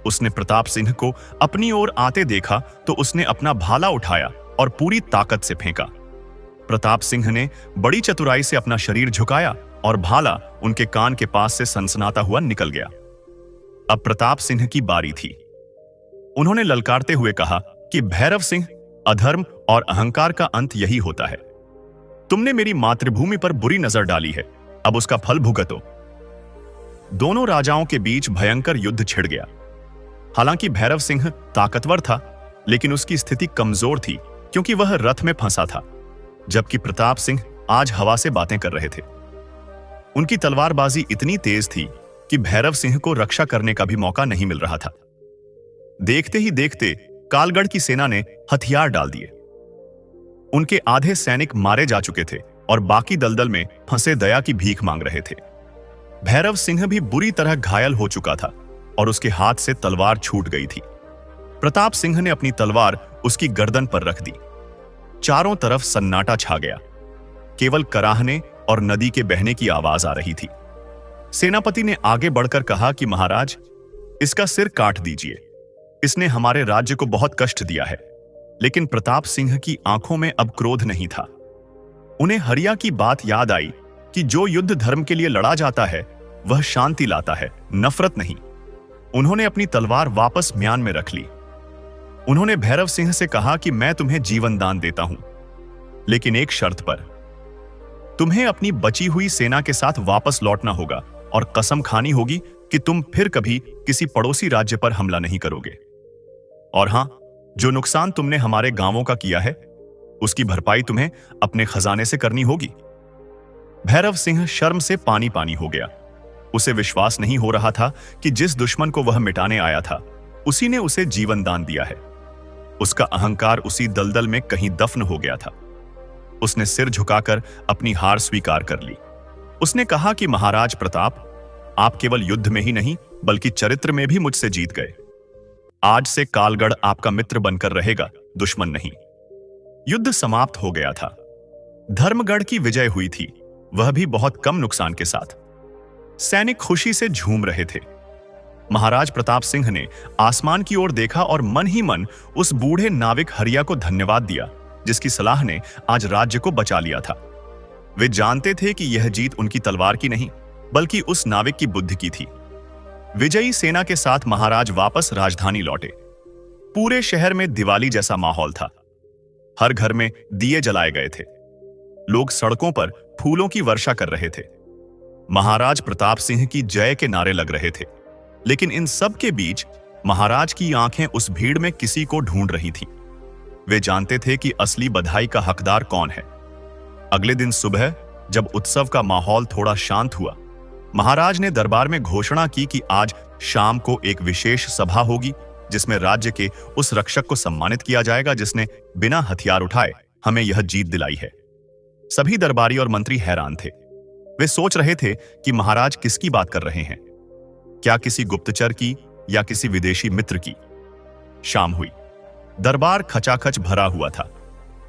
उसने प्रताप सिंह को अपनी ओर आते देखा तो उसने अपना भाला उठाया और पूरी ताकत से फेंका। प्रताप सिंह ने बड़ी चतुराई से अपना शरीर झुकाया और भाला उनके कान के पास से सनसनाता हुआ निकल गया। अब प्रताप सिंह की बारी थी। उन्होंने ललकारते हुए कहा कि भैरव सिंह, अधर्म और अहंकार का अंत यही होता है। तुमने मेरी मातृभूमि पर बुरी नजर डाली है, अब उसका फल भुगतो। दोनों राजाओं के बीच भयंकर युद्ध छिड़ गया। हालांकि भैरव सिंह ताकतवर था, लेकिन उसकी स्थिति कमजोर थी क्योंकि वह रथ में फंसा था, जबकि प्रताप सिंह आज हवा से बातें कर रहे थे। उनकी तलवारबाजी इतनी तेज थी कि भैरव सिंह को रक्षा करने का भी मौका नहीं मिल रहा था। देखते ही देखते कालगढ़ की सेना ने हथियार डाल दिए। उनके आधे सैनिक मारे जा चुके थे और बाकी दलदल में फंसे दया की भीख मांग रहे थे। भैरव सिंह भी बुरी तरह घायल हो चुका था और उसके हाथ से तलवार छूट गई थी। प्रताप सिंह ने अपनी तलवार उसकी गर्दन पर रख दी। चारों तरफ सन्नाटा छा गया। केवल कराहने और नदी के बहने की आवाज आ रही थी। सेनापति ने आगे बढ़कर कहा कि महाराज, इसका सिर काट दीजिए। इसने हमारे राज्य को बहुत कष्ट दिया है। लेकिन प्रताप सिंह की आंखों में अब क्रोध नहीं था। उन्हें हरिया की बात याद आई कि जो युद्ध धर्म के लिए लड़ा जाता है वह शांति लाता है, नफरत नहीं। उन्होंने अपनी तलवार वापस म्यान में रख ली। उन्होंने भैरव सिंह से कहा कि मैं तुम्हें जीवन दान देता हूं, लेकिन एक शर्त पर। तुम्हें अपनी बची हुई सेना के साथ वापस लौटना होगा और कसम खानी होगी कि तुम फिर कभी किसी पड़ोसी राज्य पर हमला नहीं करोगे। और हां, जो नुकसान तुमने हमारे गांवों का किया है उसकी भरपाई तुम्हें अपने खजाने से करनी होगी। भैरव सिंह शर्म से पानी पानी हो गया। उसे विश्वास नहीं हो रहा था कि जिस दुश्मन को वह मिटाने आया था उसी ने उसे जीवन दान दिया है। उसका अहंकार उसी दलदल में कहीं दफन हो गया था। उसने सिर झुकाकर अपनी हार स्वीकार कर ली। उसने कहा कि महाराज प्रताप, आप केवल युद्ध में ही नहीं बल्कि चरित्र में भी मुझसे जीत गए। आज से कालगढ़ आपका मित्र बनकर रहेगा, दुश्मन नहीं। युद्ध समाप्त हो गया था। धर्मगढ़ की विजय हुई थी, वह भी बहुत कम नुकसान के साथ। सैनिक खुशी से झूम रहे थे। महाराज प्रताप सिंह ने आसमान की ओर देखा और मन ही मन उस बूढ़े नाविक हरिया को धन्यवाद दिया जिसकी सलाह ने आज राज्य को बचा लिया था। वे जानते थे कि यह जीत उनकी तलवार की नहीं बल्कि उस नाविक की बुद्धि की थी। विजयी सेना के साथ महाराज वापस राजधानी लौटे। पूरे शहर में दिवाली जैसा माहौल था। हर घर में दिए जलाए गए थे। लोग सड़कों पर फूलों की वर्षा कर रहे थे। महाराज प्रताप सिंह की जय के नारे लग रहे थे। लेकिन इन सब के बीच महाराज की आंखें उस भीड़ में किसी को ढूंढ रही थीं। वे जानते थे कि असली बधाई का हकदार कौन है। अगले दिन सुबह जब उत्सव का माहौल थोड़ा शांत हुआ, महाराज ने दरबार में घोषणा की कि आज शाम को एक विशेष सभा होगी जिसमें राज्य के उस रक्षक को सम्मानित किया जाएगा जिसने बिना हथियार उठाए हमें यह जीत दिलाई है। सभी दरबारी और मंत्री हैरान थे। वे सोच रहे थे कि महाराज किसकी बात कर रहे हैं, क्या किसी गुप्तचर की या किसी विदेशी मित्र की। शाम हुई। दरबार खचाखच भरा हुआ था।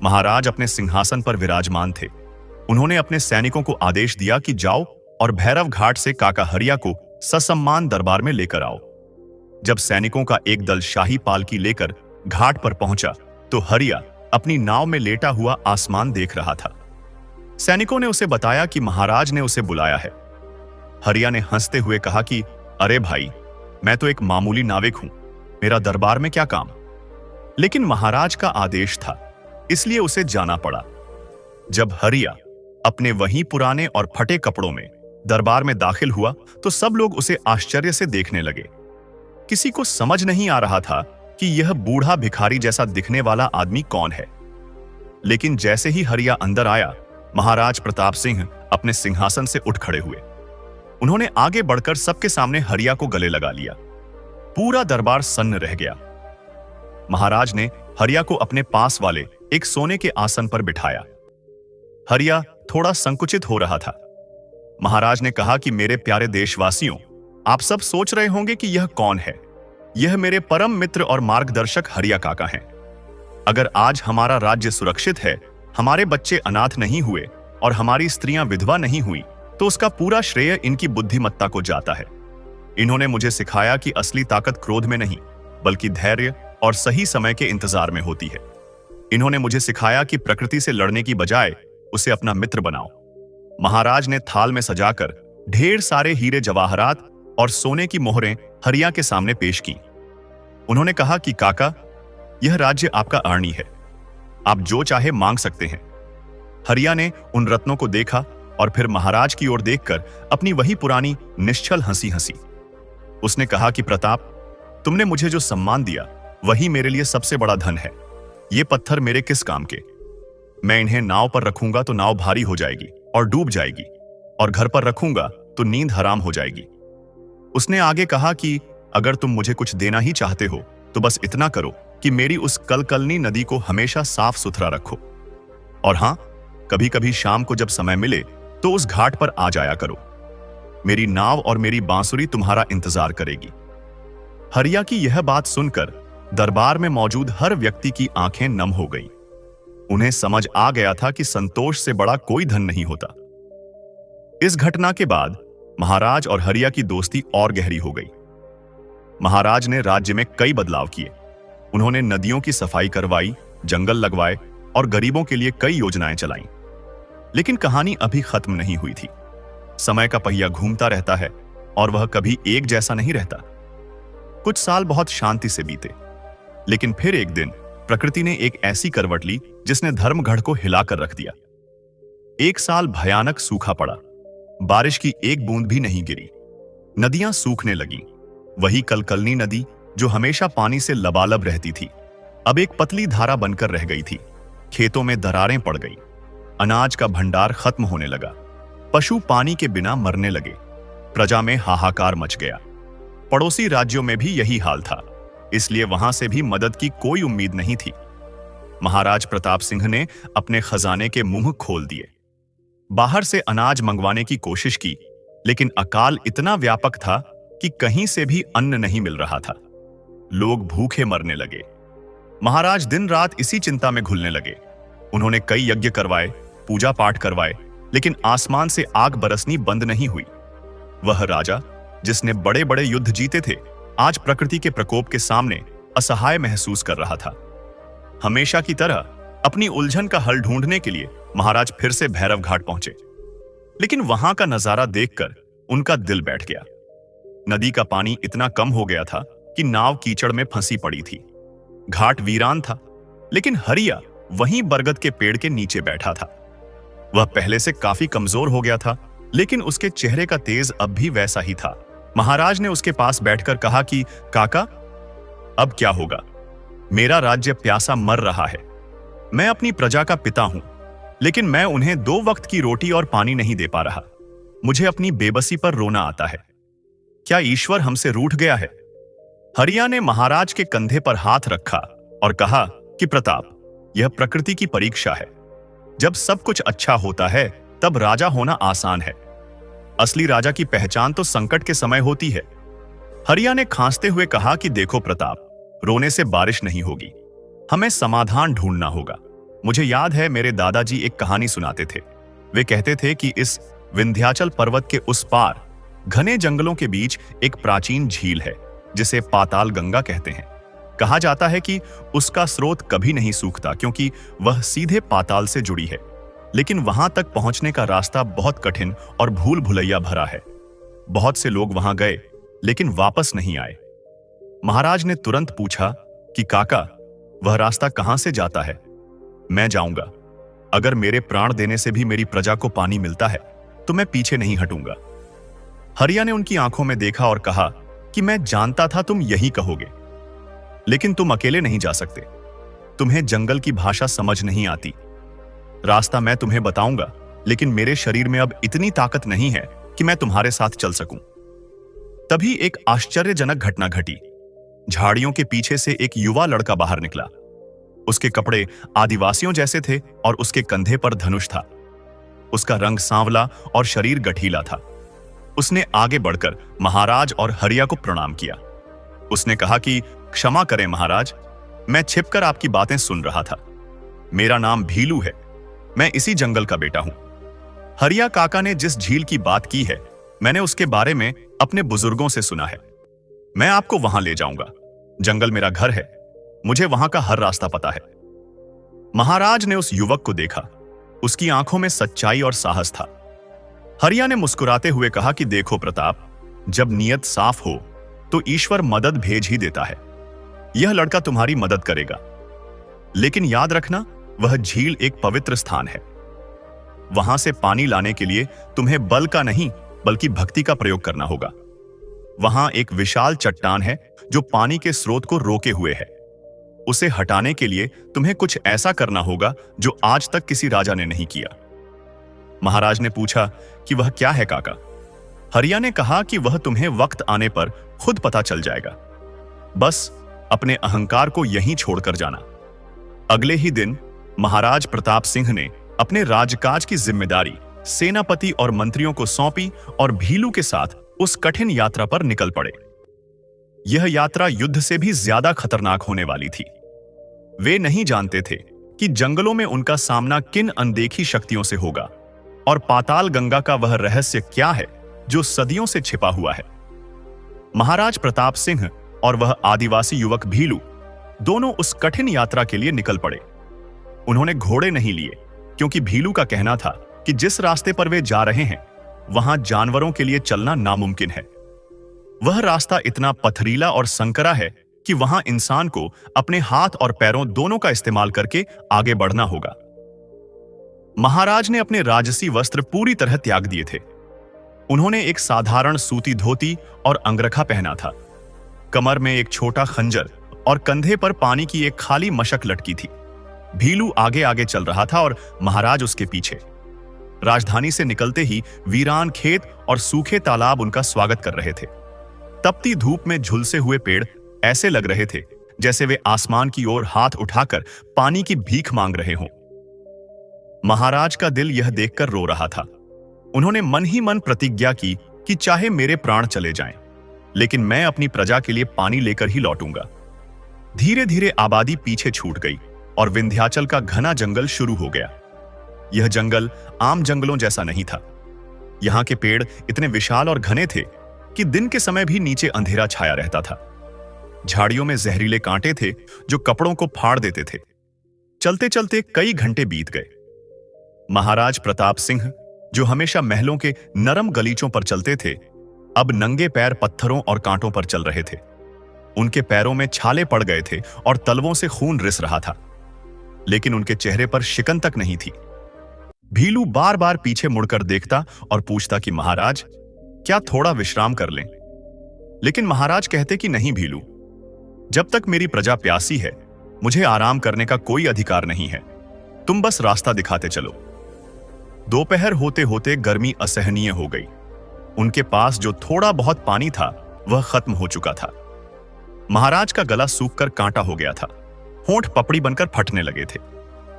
महाराज अपने सिंहासन पर विराजमान थे। उन्होंने अपने सैनिकों को आदेश दिया कि जाओ और भैरव घाट से काका हरिया को ससम्मान दरबार में लेकर आओ। जब सैनिकों का एक दल शाही पालकी लेकर घाट पर पहुंचा तो हरिया अपनी नाव में लेटा हुआ आसमान देख रहा था। सैनिकों ने उसे बताया कि महाराज ने उसे बुलाया है। हरिया ने हंसते हुए कहा कि अरे भाई, मैं तो एक मामूली नाविक हूं, मेरा दरबार में क्या काम। लेकिन महाराज का आदेश था, इसलिए उसे जाना पड़ा। जब हरिया अपने वहीं पुराने और फटे कपड़ों में दरबार में दाखिल हुआ तो सब लोग उसे आश्चर्य से देखने लगे। किसी को समझ नहीं आ रहा था कि यह बूढ़ा भिखारी जैसा दिखने वाला आदमी कौन है। लेकिन जैसे ही हरिया अंदर आया, महाराज प्रताप सिंह अपने सिंहासन से उठ खड़े हुए। उन्होंने आगे बढ़कर सबके सामने हरिया को गले लगा लिया। पूरा दरबार सन्न रह गया। महाराज ने हरिया को अपने पास वाले एक सोने के आसन पर बिठाया। हरिया थोड़ा संकुचित हो रहा था। महाराज ने कहा कि मेरे प्यारे देशवासियों, आप सब सोच रहे होंगे कि यह कौन है। यह मेरे परम मित्र और मार्गदर्शक हरिया काका हैं। अगर आज हमारा राज्य सुरक्षित है, हमारे बच्चे अनाथ नहीं हुए और हमारी स्त्रियां विधवा नहीं हुई, तो उसका पूरा श्रेय इनकी बुद्धिमत्ता को जाता है। इन्होंने मुझे सिखाया कि असली ताकत क्रोध में नहीं बल्कि धैर्य और सही समय के इंतजार में होती है। इन्होंने मुझे सिखाया कि प्रकृति से लड़ने की बजाय उसे अपना मित्र बनाओ। महाराज ने थाल में सजाकर ढेर सारे हीरे जवाहरात और सोने की मोहरें हरिया के सामने पेश की। उन्होंने कहा कि काका, यह राज्य आपका अरणी है, आप जो चाहे मांग सकते हैं। हरिया ने उन रत्नों को देखा और फिर महाराज की ओर देखकर अपनी वही पुरानी निश्चल हंसी हंसी। उसने कहा कि प्रताप, तुमने मुझे जो सम्मान दिया वही मेरे लिए सबसे बड़ा धन है। ये पत्थर मेरे किस काम के? मैं इन्हें नाव पर रखूंगा तो नाव भारी हो जाएगी और डूब जाएगी, और घर पर रखूंगा तो नींद हराम हो जाएगी। उसने आगे कहा कि अगर तुम मुझे कुछ देना ही चाहते हो तो बस इतना करो कि मेरी उस कलकलनी नदी को हमेशा साफ सुथरा रखो, और हां, कभी कभी शाम को जब समय मिले तो उस घाट पर आ जाया करो। मेरी नाव और मेरी बांसुरी तुम्हारा इंतजार करेगी। हरिया की यह बात सुनकर दरबार में मौजूद हर व्यक्ति की आंखें नम हो गईं। उन्हें समझ आ गया था कि संतोष से बड़ा कोई धन नहीं होता। इस घटना के बाद महाराज और हरिया की दोस्ती और गहरी हो गई। महाराज ने राज्य में कई बदलाव किए। उन्होंने नदियों की सफाई करवाई, जंगल लगवाए और गरीबों के लिए कई योजनाएं चलाईं। लेकिन कहानी अभी खत्म नहीं हुई थी। समय का पहिया घूमता रहता है और वह कभी एक जैसा नहीं रहता। कुछ साल बहुत शांति से बीते, लेकिन फिर एक दिन प्रकृति ने एक ऐसी करवट ली जिसने धर्मगढ़ को हिलाकर रख दिया। एक साल भयानक सूखा पड़ा। बारिश की एक बूंद भी नहीं गिरी। नदियां सूखने लगीं। वही कलकलनी नदी जो हमेशा पानी से लबालब रहती थी, अब एक पतली धारा बनकर रह गई थी। खेतों में दरारें पड़ गई। अनाज का भंडार खत्म होने लगा। पशु पानी के बिना मरने लगे। प्रजा में हाहाकार मच गया। पड़ोसी राज्यों में भी यही हाल था, इसलिए वहां से भी मदद की कोई उम्मीद नहीं थी। महाराज प्रताप सिंह ने अपने खजाने के मुंह खोल दिए। बाहर से अनाज मंगवाने की कोशिश की, लेकिन अकाल इतना व्यापक था कि कहीं से भी अन्न नहीं मिल रहा था। लोग भूखे मरने लगे। महाराज दिन रात इसी चिंता में घुलने लगे। उन्होंने कई यज्ञ करवाए, पूजा पाठ करवाए, लेकिन आसमान से आग बरसनी बंद नहीं हुई। वह राजा जिसने बड़े बड़े युद्ध जीते थे, आज प्रकृति के प्रकोप के सामने असहाय महसूस कर रहा था। हमेशा की तरह अपनी उलझन का हल ढूंढने के लिए महाराज फिर से भैरव घाट पहुंचे। लेकिन वहां का नजारा देखकर उनका दिल बैठ गया। नदी का पानी इतना कम हो गया था कि नाव कीचड़ में फंसी पड़ी थी। घाट वीरान था, लेकिन हरिया वहीं बरगद के पेड़ के नीचे बैठा था। वह पहले से काफी कमजोर हो गया था, लेकिन उसके चेहरे का तेज अब भी वैसा ही था। महाराज ने उसके पास बैठकर कहा कि काका, अब क्या होगा? मेरा राज्य प्यासा मर रहा है। मैं अपनी प्रजा का पिता हूं, लेकिन मैं उन्हें 2 वक्त की रोटी और पानी नहीं दे पा रहा। मुझे अपनी बेबसी पर रोना आता है। क्या ईश्वर हमसे रूठ गया है? हरिया ने महाराज के कंधे पर हाथ रखा और कहा कि प्रताप, यह प्रकृति की परीक्षा है। जब सब कुछ अच्छा होता है तब राजा होना आसान है। असली राजा की पहचान तो संकट के समय होती है। हरिया ने खांसते हुए कहा कि देखो प्रताप, रोने से बारिश नहीं होगी। हमें समाधान ढूंढना होगा। मुझे याद है मेरे दादाजी एक कहानी सुनाते थे। वे कहते थे कि इस विंध्याचल पर्वत के उस पार घने जंगलों के बीच एक प्राचीन झील है जिसे पाताल गंगा कहते हैं। कहा जाता है कि उसका स्रोत कभी नहीं सूखता क्योंकि वह सीधे पाताल से जुड़ी है, लेकिन वहां तक पहुंचने का रास्ता बहुत कठिन और भूल भुलैया भरा है। बहुत से लोग वहां गए लेकिन वापस नहीं आए। महाराज ने तुरंत पूछा कि काका, वह रास्ता कहां से जाता है? मैं जाऊंगा। अगर मेरे प्राण देने से भी मेरी प्रजा को पानी मिलता है तो मैं पीछे नहीं हटूंगा। हरिया ने उनकी आंखों में देखा और कहा कि मैं जानता था तुम यही कहोगे, लेकिन तुम अकेले नहीं जा सकते। तुम्हें जंगल की भाषा समझ नहीं आती। रास्ता मैं तुम्हें बताऊंगा, लेकिन मेरे शरीर में अब इतनी ताकत नहीं है कि मैं तुम्हारे साथ चल सकूं। तभी एक आश्चर्यजनक घटना घटी। झाड़ियों के पीछे से एक युवा लड़का बाहर निकला। उसके कपड़े आदिवासियों जैसे थे और उसके कंधे पर धनुष था। उसका रंग सांवला और शरीर गठीला था। उसने आगे बढ़कर महाराज और हरिया को प्रणाम किया। उसने कहा कि क्षमा करें महाराज, मैं छिपकर आपकी बातें सुन रहा था। मेरा नाम भीलू है। मैं इसी जंगल का बेटा हूं। हरिया काका ने जिस झील की बात की है, मैंने उसके बारे में अपने बुजुर्गों से सुना है। मैं आपको वहां ले जाऊंगा। जंगल मेरा घर है। मुझे वहां का हर रास्ता पता है। महाराज ने उस युवक को देखा। उसकी आंखों में सच्चाई और साहस था। हरिया ने मुस्कुराते हुए कहा कि देखो प्रताप, जब नियत साफ हो तो ईश्वर मदद भेज ही देता है। यह लड़का तुम्हारी मदद करेगा, लेकिन याद रखना, वह झील एक पवित्र स्थान है। वहां से पानी लाने के लिए तुम्हें बल का नहीं बल्कि भक्ति का प्रयोग करना होगा। वहां एक विशाल चट्टान है जो पानी के स्रोत को रोके हुए है। उसे हटाने के लिए तुम्हें कुछ ऐसा करना होगा जो आज तक किसी राजा ने नहीं किया। महाराज ने पूछा कि वह क्या है काका। हरिया ने कहा कि वह तुम्हें वक्त आने पर खुद पता चल जाएगा। बस अपने अहंकार को यहीं छोड़कर जाना। अगले ही दिन महाराज प्रताप सिंह ने अपने राजकाज की जिम्मेदारी सेनापति और मंत्रियों को सौंपी और भीलू के साथ उस कठिन यात्रा पर निकल पड़े। यह यात्रा युद्ध से भी ज्यादा खतरनाक होने वाली थी। वे नहीं जानते थे कि जंगलों में उनका सामना किन अनदेखी शक्तियों से होगा और पाताल गंगा का वह रहस्य क्या है जो सदियों से छिपा हुआ है। महाराज प्रताप सिंह और वह आदिवासी युवक भीलू दोनों उस कठिन यात्रा के लिए निकल पड़े। उन्होंने घोड़े नहीं लिए क्योंकि भीलू का कहना था कि जिस रास्ते पर वे जा रहे हैं वहां जानवरों के लिए चलना नामुमकिन है। वह रास्ता इतना पथरीला और संकरा है कि वहां इंसान को अपने हाथ और पैरों दोनों का इस्तेमाल करके आगे बढ़ना होगा। महाराज ने अपने राजसी वस्त्र पूरी तरह त्याग दिए थे। उन्होंने एक साधारण सूती धोती और अंगरखा पहना था। कमर में एक छोटा खंजर और कंधे पर पानी की एक खाली मशक लटकी थी। भीलू आगे आगे चल रहा था और महाराज उसके पीछे। राजधानी से निकलते ही वीरान खेत और सूखे तालाब उनका स्वागत कर रहे थे। तपती धूप में झुलसे हुए पेड़ ऐसे लग रहे थे जैसे वे आसमान की ओर हाथ उठाकर पानी की भीख मांग रहे हों। महाराज का दिल यह देखकर रो रहा था। उन्होंने मन ही मन प्रतिज्ञा की कि चाहे मेरे प्राण चले जाएं, लेकिन मैं अपनी प्रजा के लिए पानी लेकर ही लौटूंगा। धीरे धीरे आबादी पीछे छूट गई और विंध्याचल का घना जंगल शुरू हो गया। यह जंगल आम जंगलों जैसा नहीं था। यहां के पेड़ इतने विशाल और घने थे कि दिन के समय भी नीचे अंधेरा छाया रहता था। झाड़ियों में जहरीले कांटे थे जो कपड़ों को फाड़ देते थे। चलते चलते कई घंटे बीत गए। महाराज प्रताप सिंह, जो हमेशा महलों के नरम गलीचों पर चलते थे, अब नंगे पैर पत्थरों और कांटों पर चल रहे थे। उनके पैरों में छाले पड़ गए थे और तलवों से खून रिस रहा था, लेकिन उनके चेहरे पर शिकन तक नहीं थी। भीलू बार बार पीछे मुड़कर देखता और पूछता कि महाराज, क्या थोड़ा विश्राम कर लें? लेकिन महाराज कहते कि नहीं भीलू, जब तक मेरी प्रजा प्यासी है मुझे आराम करने का कोई अधिकार नहीं है। तुम बस रास्ता दिखाते चलो। दोपहर होते होते गर्मी असहनीय हो गई। उनके पास जो थोड़ा बहुत पानी था वह खत्म हो चुका था। महाराज का गला सूखकर कांटा हो गया था। होंठ पपड़ी बनकर फटने लगे थे।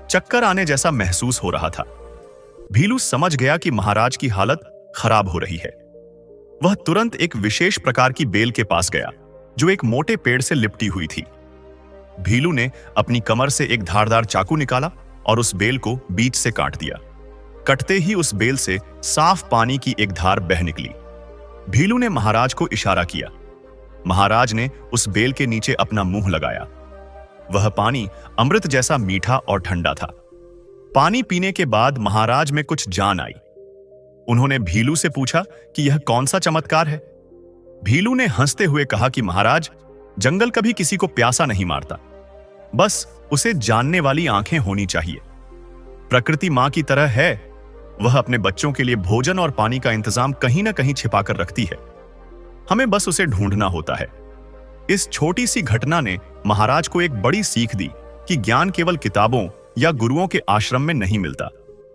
चक्कर आने जैसा महसूस हो रहा था। भीलू समझ गया कि महाराज की हालत खराब हो रही है। वह तुरंत एक विशेष प्रकार की बेल के पास गया जो एक मोटे पेड़ से लिपटी हुई थी। भीलू ने अपनी कमर से एक धारदार चाकू निकाला और उस बेल को बीच से काट दिया। कटते ही उस बेल से साफ पानी की एक धार बह निकली। भीलू ने महाराज को इशारा किया। महाराज ने उस बेल के नीचे अपना मुंह लगाया। वह पानी अमृत जैसा मीठा और ठंडा था। पानी पीने के बाद महाराज में कुछ जान आई। उन्होंने भीलू से पूछा कि यह कौन सा चमत्कार है। भीलू ने हंसते हुए कहा कि महाराज, जंगल कभी किसी को प्यासा नहीं मारता, बस उसे जानने वाली आंखें होनी चाहिए। प्रकृति मां की तरह है। वह अपने बच्चों के लिए भोजन और पानी का इंतजाम कहीं ना कहीं छिपाकर रखती है। हमें बस उसे ढूंढना होता है। इस छोटी सी घटना ने महाराज को एक बड़ी सीख दी कि ज्ञान केवल किताबों या गुरुओं के आश्रम में नहीं मिलता।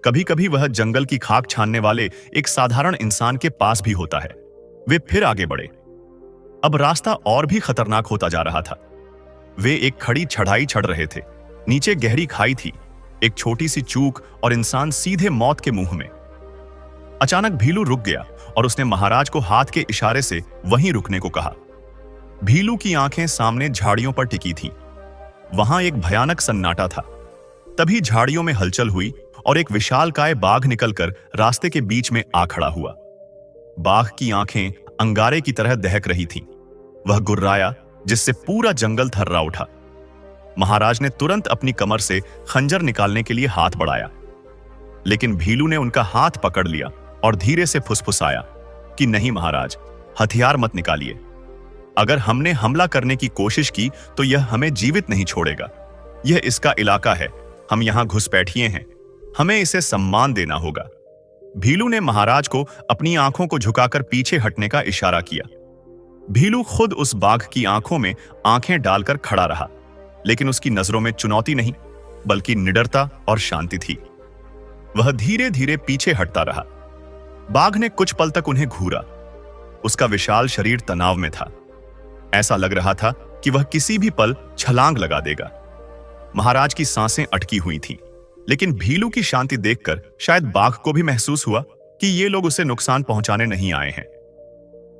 कभी कभी वह जंगल की खाक छानने वाले एक साधारण इंसान के पास भी होता है। वे फिर आगे बढ़े। अब रास्ता और भी खतरनाक होता जा रहा था। वे एक खड़ी चढ़ाई चढ़ रहे थे। नीचे गहरी खाई थी। एक छोटी सी चूक और इंसान सीधे मौत के मुंह में। अचानक भीलू रुक गया और उसने महाराज को हाथ के इशारे से वहीं रुकने को कहा। भीलू की आंखें सामने झाड़ियों पर टिकी थीं। वहां एक भयानक सन्नाटा था। तभी झाड़ियों में हलचल हुई और एक विशालकाय बाघ निकलकर रास्ते के बीच में आ खड़ा हुआ। बाघ की आंखें अंगारे की तरह दहक रही थीं। वह गुर्राया जिससे पूरा जंगल थर्रा उठा। महाराज ने तुरंत अपनी कमर से खंजर निकालने के लिए हाथ बढ़ाया, लेकिन भीलू ने उनका हाथ पकड़ लिया और धीरे से फुसफुसाया कि नहीं महाराज, हथियार मत निकालिए। अगर हमने हमला करने की कोशिश की तो यह हमें जीवित नहीं छोड़ेगा। यह इसका इलाका है। हम यहां घुसपैठिए हैं। हमें इसे सम्मान देना होगा। भीलू ने महाराज को अपनी आंखों को झुकाकर पीछे हटने का इशारा किया। भीलू खुद उस बाघ की आंखों में आंखें डालकर खड़ा रहा, लेकिन उसकी नजरों में चुनौती नहीं, बल्कि निडरता और शांति थी। वह धीरे धीरे पीछे हटता रहा। बाघ ने कुछ पल तक उन्हें घूरा। उसका विशाल शरीर तनाव में था। ऐसा लग रहा था कि वह किसी भी पल छलांग लगा देगा। महाराज की सांसें अटकी हुई थीं, लेकिन भीलू की शांति देखकर शायद बाघ को भी महसूस हुआ कि ये लोग उसे नुकसान पहुंचाने नहीं आए हैं।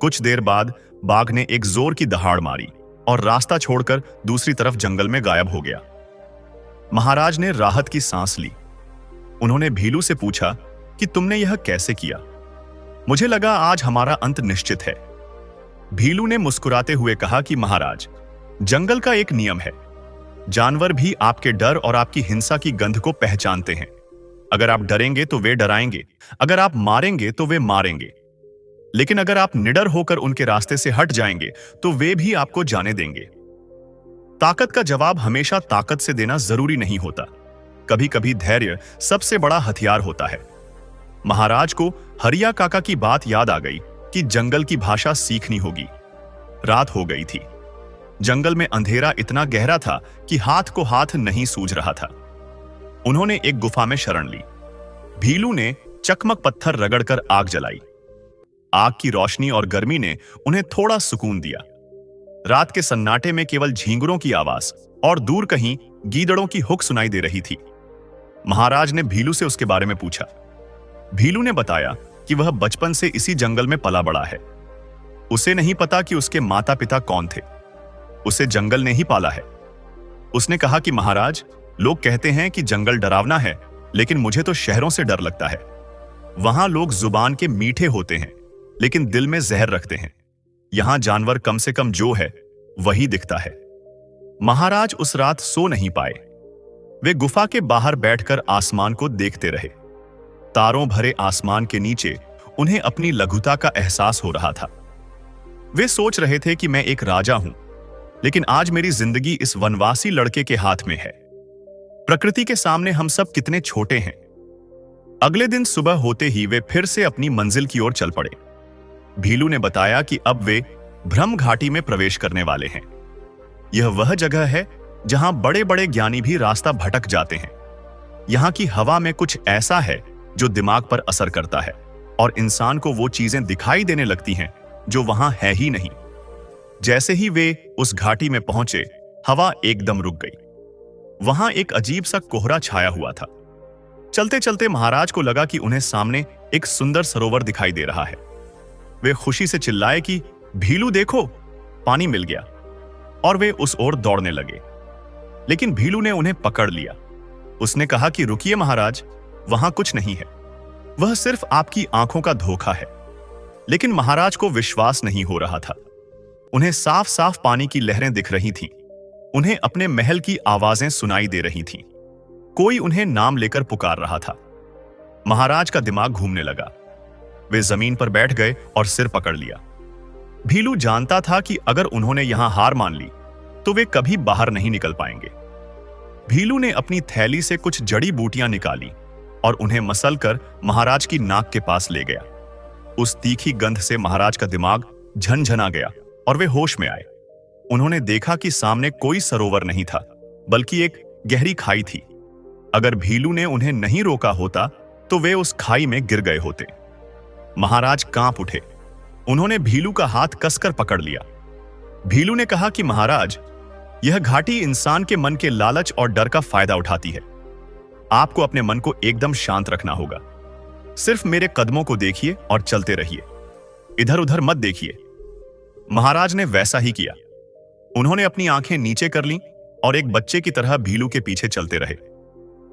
कुछ देर बाद बाघ ने एक जोर की दहाड़ मारी और रास्ता छोड़कर दूसरी तरफ जंगल में गायब हो गया। महाराज ने राहत की सांस ली। उन्होंने भीलू से पूछा कि तुमने यह कैसे किया? मुझे लगा आज हमारा अंत निश्चित है। भीलू ने मुस्कुराते हुए कहा कि महाराज, जंगल का एक नियम है, जानवर भी आपके डर और आपकी हिंसा की गंध को पहचानते हैं। अगर आप डरेंगे तो वे डराएंगे, अगर आप मारेंगे तो वे मारेंगे, लेकिन अगर आप निडर होकर उनके रास्ते से हट जाएंगे तो वे भी आपको जाने देंगे। ताकत का जवाब हमेशा ताकत से देना जरूरी नहीं होता। कभी कभी धैर्य सबसे बड़ा हथियार होता है। महाराज को हरिया काका की बात याद आ गई कि जंगल की भाषा सीखनी होगी। रात हो गई थी। जंगल में अंधेरा इतना गहरा था कि हाथ को हाथ नहीं सूझ रहा था। उन्होंने एक गुफा में शरण ली। भीलू ने चकमक पत्थर रगड़कर आग जलाई। आग की रोशनी और गर्मी ने उन्हें थोड़ा सुकून दिया। रात के सन्नाटे में केवल झींगुरों की आवाज और दूर कहीं गीदड़ों की हुक सुनाई दे रही थी। महाराज ने भीलू से उसके बारे में पूछा। भीलू ने बताया कि वह बचपन से इसी जंगल में पला बड़ा है। उसे नहीं पता कि उसके माता पिता कौन थे। उसे जंगल ने ही पाला है। उसने कहा कि महाराज, लोग कहते हैं कि जंगल डरावना है, लेकिन मुझे तो शहरों से डर लगता है। वहां लोग जुबान के मीठे होते हैं, लेकिन दिल में जहर रखते हैं। यहां जानवर कम से कम जो है वही दिखता है। महाराज उस रात सो नहीं पाए। वे गुफा के बाहर बैठकर आसमान को देखते रहे। तारों भरे आसमान के नीचे उन्हें अपनी लघुता का एहसास हो रहा था। वे सोच रहे थे कि मैं एक राजा हूं, लेकिन आज मेरी जिंदगी इस वनवासी लड़के के हाथ में है। प्रकृति के सामने हम सब कितने छोटे हैं। अगले दिन सुबह होते ही वे फिर से अपनी मंजिल की ओर चल पड़े। भीलू ने बताया कि अब वे ब्रह्म घाटी में प्रवेश करने वाले हैं। यह वह जगह है जहां बड़े बड़े ज्ञानी भी रास्ता भटक जाते हैं। यहां की हवा में कुछ ऐसा है जो दिमाग पर असर करता है और इंसान को वो चीजें दिखाई देने लगती हैं जो वहां है ही नहीं। जैसे ही वे उस घाटी में पहुंचे, हवा एकदम रुक गई। वहां एक अजीब सा कोहरा छाया हुआ था। चलते चलते महाराज को लगा कि उन्हें सामने एक सुंदर सरोवर दिखाई दे रहा है। वे खुशी से चिल्लाए कि भीलू देखो, पानी मिल गया, और वे उस ओर दौड़ने लगे। लेकिन भीलू ने उन्हें पकड़ लिया। उसने कहा कि रुकिए महाराज, वहां कुछ नहीं है, वह सिर्फ आपकी आंखों का धोखा है। लेकिन महाराज को विश्वास नहीं हो रहा था। उन्हें साफ साफ पानी की लहरें दिख रही थीं। उन्हें अपने महल की आवाजें सुनाई दे रही थीं। कोई उन्हें नाम लेकर पुकार रहा था। महाराज का दिमाग घूमने लगा। वे जमीन पर बैठ गए और सिर पकड़ लिया। भीलू जानता था कि अगर उन्होंने यहां हार मान ली तो वे कभी बाहर नहीं निकल पाएंगे। भीलू ने अपनी थैली से कुछ जड़ी बूटियां निकाली और उन्हें मसलकर महाराज की नाक के पास ले गया। उस तीखी गंध से महाराज का दिमाग झनझना गया और वे होश में आए। उन्होंने देखा कि सामने कोई सरोवर नहीं था, बल्कि एक गहरी खाई थी। अगर भीलू ने उन्हें नहीं रोका होता तो वे उस खाई में गिर गए होते। महाराज कांप उठे। उन्होंने भीलू का हाथ कसकर पकड़ लिया। भीलू ने कहा कि महाराज, यह घाटी इंसान के मन के लालच और डर का फायदा उठाती है। आपको अपने मन को एकदम शांत रखना होगा। सिर्फ मेरे कदमों को देखिए और चलते रहिए, इधर उधर मत देखिए। महाराज ने वैसा ही किया। उन्होंने अपनी आंखें नीचे कर लीं और एक बच्चे की तरह भीलू के पीछे चलते रहे।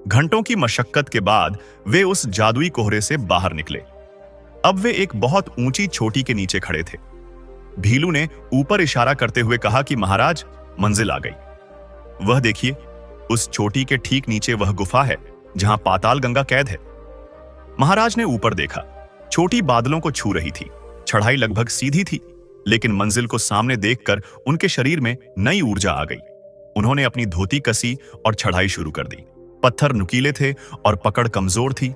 घंटों की मशक्कत के बाद वे उस जादुई कोहरे से बाहर निकले। अब वे एक बहुत ऊंची चोटी के नीचे खड़े थे। भीलू ने ऊपर इशारा करते हुए कहा कि महाराज, मंजिल आ गई। वह देखिए, उस चोटी के ठीक नीचे वह गुफा है जहां पाताल गंगा कैद है। महाराज ने ऊपर देखा। चोटी बादलों को छू रही थी। चढ़ाई लगभग सीधी थी, लेकिन मंजिल को सामने देखकर उनके शरीर में नई ऊर्जा आ गई। उन्होंने अपनी धोती कसी और चढ़ाई शुरू कर दी। पत्थर नुकीले थे और पकड़ कमजोर थी।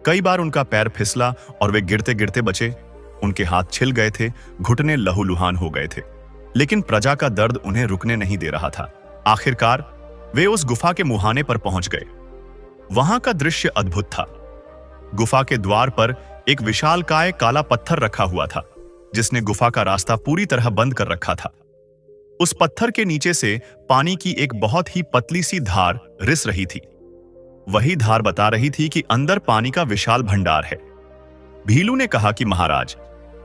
कई बार उनका पैर फिसला और वे गिरते गिरते बचे। उनके हाथ छिल गए थे, घुटने लहूलुहान हो गए थे, लेकिन प्रजा का दर्द उन्हें रुकने नहीं दे रहा था। आखिरकार वे उस गुफा के मुहाने पर पहुंच गए। वहां का दृश्य अद्भुत था। गुफा के द्वार पर एक विशालकाय काला पत्थर रखा हुआ था, जिसने गुफा का रास्ता पूरी तरह बंद कर रखा था। उस पत्थर के नीचे से पानी की एक बहुत ही पतली सी धार रिस रही थी। वही धार बता रही थी कि अंदर पानी का विशाल भंडार है। भीलू ने कहा कि महाराज,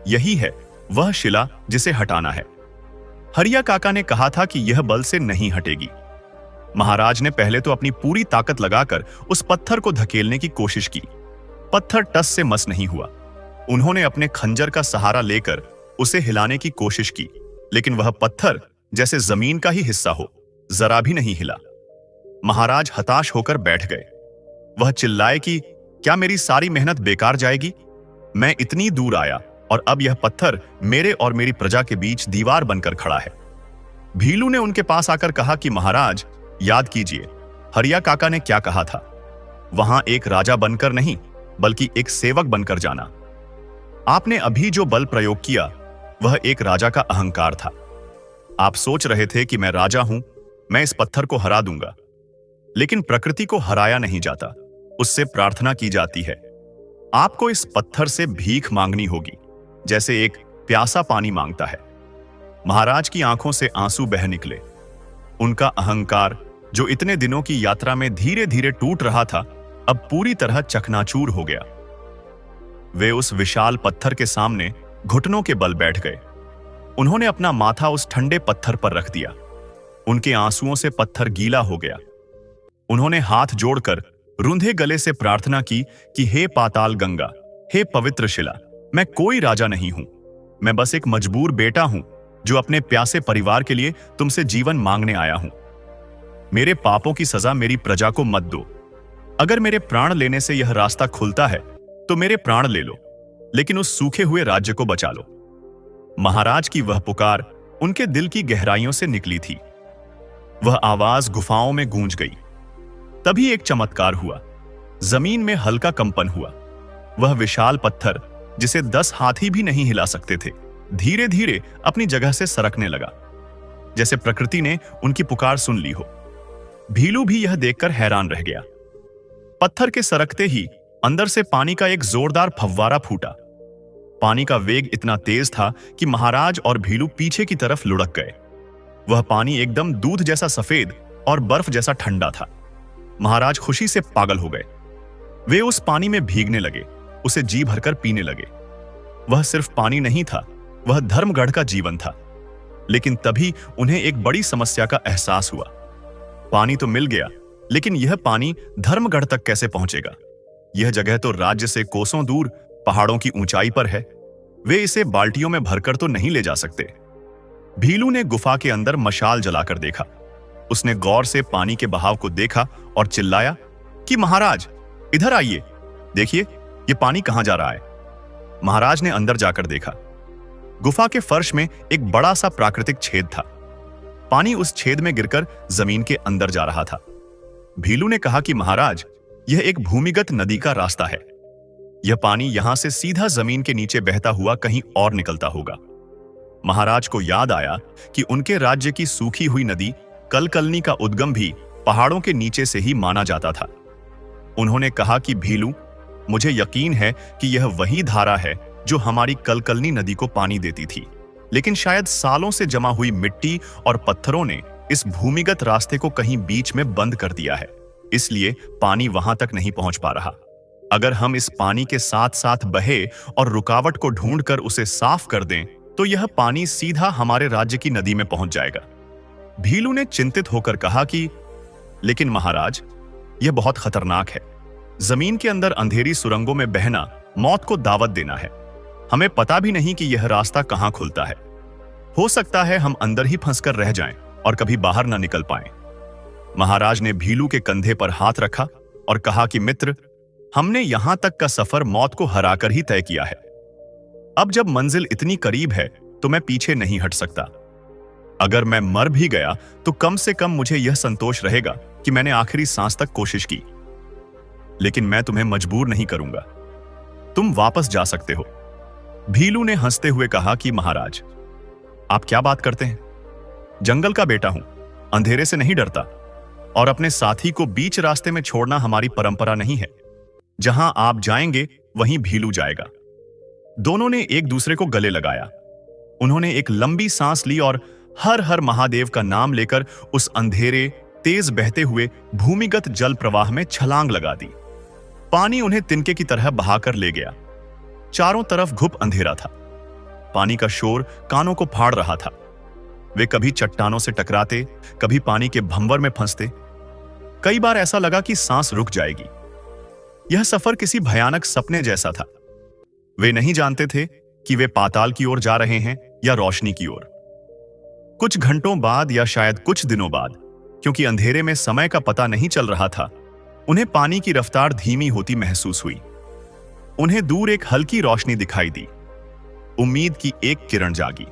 यही है वह शिला जिसे हटाना है। हरिया काका ने कहा था कि यह बल से नहीं हटेगी। महाराज ने पहले तो अपनी पूरी ताकत लगाकर उस पत्थर को धकेलने की कोशिश की। पत्थर टस से मस नहीं हुआ। उन्होंने अपने खंजर का सहारा लेकर उसे हिलाने की कोशिश की, लेकिन वह पत्थर जैसे जमीन का ही हिस्सा हो, जरा भी नहीं हिला। महाराज हताश होकर बैठ गए। वह चिल्लाए कि क्या मेरी सारी मेहनत बेकार जाएगी? मैं इतनी दूर आया और अब यह पत्थर मेरे और मेरी प्रजा के बीच दीवार बनकर खड़ा है। भीलू ने उनके पास आकर कहा कि महाराज, याद कीजिए हरिया काका ने क्या कहा था। वहां एक राजा बनकर नहीं, बल्कि एक सेवक बनकर जाना। आपने अभी जो बल प्रयोग किया वह एक राजा का अहंकार था। आप सोच रहे थे कि मैं राजा हूं, मैं इस पत्थर को हरा दूंगा। लेकिन प्रकृति को हराया नहीं जाता, उससे प्रार्थना की जाती है। आपको इस पत्थर से भीख मांगनी होगी, जैसे एक प्यासा पानी मांगता है। महाराज की आंखों से आंसू बह निकले। उनका अहंकार, जो इतने दिनों की यात्रा में धीरे धीरे टूट रहा था, अब पूरी तरह चकनाचूर हो गया। वे उस विशाल पत्थर के सामने घुटनों के बल बैठ गए। उन्होंने अपना माथा उस ठंडे पत्थर पर रख दिया। उनके आंसुओं से पत्थर गीला हो गया। उन्होंने हाथ जोड़कर रूंधे गले से प्रार्थना की कि हे पाताल गंगा, हे पवित्र शिला, मैं कोई राजा नहीं हूं। मैं बस एक मजबूर बेटा हूं जो अपने प्यासे परिवार के लिए तुमसे जीवन मांगने आया हूं। मेरे पापों की सजा मेरी प्रजा को मत दो। अगर मेरे प्राण लेने से यह रास्ता खुलता है तो मेरे प्राण ले लो, लेकिन उस सूखे हुए राज्य को बचा लो। महाराज की वह पुकार उनके दिल की गहराइयों से निकली थी। वह आवाज गुफाओं में गूंज गई। तभी एक चमत्कार हुआ। जमीन में हल्का कंपन हुआ। वह विशाल पत्थर, जिसे 10 हाथी भी नहीं हिला सकते थे, धीरे धीरे अपनी जगह से सरकने लगा, जैसे प्रकृति ने उनकी पुकार सुन ली हो। भीलू भी यह देखकर हैरान रह गया। पत्थर के सरकते ही अंदर से पानी का एक जोरदार फव्वारा फूटा। पानी का वेग इतना तेज था कि महाराज और भीलू पीछे की तरफ लुढ़क गए। वह पानी एकदम दूध जैसा सफेद और बर्फ जैसा ठंडा था। महाराज खुशी से पागल हो गए। वे उस पानी में भीगने लगे, उसे जी भरकर पीने लगे। वह सिर्फ पानी नहीं था, वह धर्मगढ़ का जीवन था। लेकिन तभी उन्हें एक बड़ी समस्या का एहसास हुआ। पानी तो मिल गया, लेकिन यह पानी धर्मगढ़ तक कैसे पहुंचेगा? यह जगह तो राज्य से कोसों दूर पहाड़ों की ऊंचाई पर है। वे इसे बाल्टियों में भरकर तो नहीं ले जा सकते। भीलू ने गुफा के अंदर मशाल जलाकर देखा। उसने गौर से पानी के बहाव को देखा और चिल्लाया कि महाराज, इधर आइए, देखिए ये पानी कहां जा रहा है। महाराज ने अंदर जाकर देखा। गुफा के फर्श में एक बड़ा सा प्राकृतिक छेद था। पानी उस छेद में गिरकर जमीन के अंदर जा रहा था। भीलू ने कहा कि महाराज, यह एक भूमिगत नदी का रास्ता है। यह पानी यहां से सीधा जमीन के नीचे बहता हुआ कहीं और निकलता होगा। महाराज को याद आया कि उनके राज्य की सूखी हुई नदी कलकलनी का उद्गम भी पहाड़ों के नीचे से ही माना जाता था। उन्होंने कहा कि भीलू, मुझे यकीन है कि यह वही धारा है जो हमारी कलकलनी नदी को पानी देती थी, लेकिन शायद सालों से जमा हुई मिट्टी और पत्थरों ने इस भूमिगत रास्ते को कहीं बीच में बंद कर दिया है, इसलिए पानी वहां तक नहीं पहुंच पा रहा। अगर हम इस पानी के साथ साथ बहे और रुकावट को ढूंढकर उसे साफ कर दें, तो यह पानी सीधा हमारे राज्य की नदी में पहुंच जाएगा। भीलू ने चिंतित होकर कहा कि लेकिन महाराज, यह बहुत खतरनाक है। जमीन के अंदर अंधेरी सुरंगों में बहना मौत को दावत देना है। हमें पता भी नहीं कि यह रास्ता कहां खुलता है। हो सकता है हम अंदर ही फंसकर रह जाएं और कभी बाहर न निकल पाएं। महाराज ने भीलू के कंधे पर हाथ रखा और कहा कि मित्र, हमने यहां तक का सफर मौत को हराकर ही तय किया है। अब जब मंजिल इतनी करीब है तो मैं पीछे नहीं हट सकता। अगर मैं मर भी गया तो कम से कम मुझे यह संतोष रहेगा कि मैंने आखिरी सांस तक कोशिश की। लेकिन मैं तुम्हें मजबूर नहीं करूंगा, तुम वापस जा सकते हो। भीलू ने हंसते हुए कहा कि महाराज, आप क्या बात करते हैं? जंगल का बेटा हूं, अंधेरे से नहीं डरता, और अपने साथी को बीच रास्ते में छोड़ना हमारी परंपरा नहीं है। जहां आप जाएंगे वहीं भीलू जाएगा। दोनों ने एक दूसरे को गले लगाया। उन्होंने एक लंबी सांस ली और हर हर महादेव का नाम लेकर उस अंधेरे, तेज बहते हुए भूमिगत जल प्रवाह में छलांग लगा दी। पानी उन्हें तिनके की तरह बहाकर ले गया। चारों तरफ घुप अंधेरा था। पानी का शोर कानों को फाड़ रहा था। वे कभी चट्टानों से टकराते, कभी पानी के भंवर में फंसते। कई बार ऐसा लगा कि सांस रुक जाएगी। यह सफर किसी भयानक सपने जैसा था। वे नहीं जानते थे कि वे पाताल की ओर जा रहे हैं या रोशनी की ओर। कुछ घंटों बाद या शायद कुछ दिनों बाद, क्योंकि अंधेरे में समय का पता नहीं चल रहा था, उन्हें पानी की रफ्तार धीमी होती महसूस हुई। उन्हें दूर एक हल्की रोशनी दिखाई दी। उम्मीद की एक किरण जागी।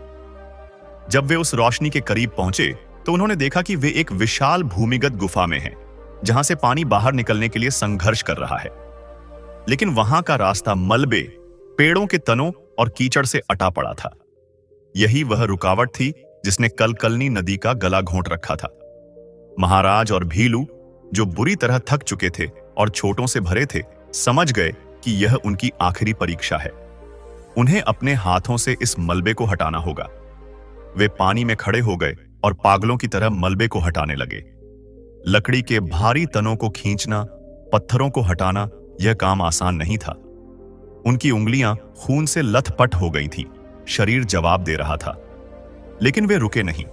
जब वे उस रोशनी के करीब पहुंचे तो उन्होंने देखा कि वे एक विशाल भूमिगत गुफा में हैं, जहां से पानी बाहर निकलने के लिए संघर्ष कर रहा है। लेकिन वहां का रास्ता मलबे, पेड़ों के तनों और कीचड़ से अटा पड़ा था। यही वह रुकावट थी जिसने कलकलनी नदी का गला घोंट रखा था। महाराज और भीलू, जो बुरी तरह थक चुके थे और छोटों से भरे थे, समझ गए कि यह उनकी आखिरी परीक्षा है। उन्हें अपने हाथों से इस मलबे को हटाना होगा। वे पानी में खड़े हो गए और पागलों की तरह मलबे को हटाने लगे। लकड़ी के भारी तनों को खींचना, पत्थरों को हटाना, यह काम आसान नहीं था। उनकी उंगलियां खून से लथपथ हो गई थीं। शरीर जवाब दे रहा था, लेकिन वे रुके नहीं।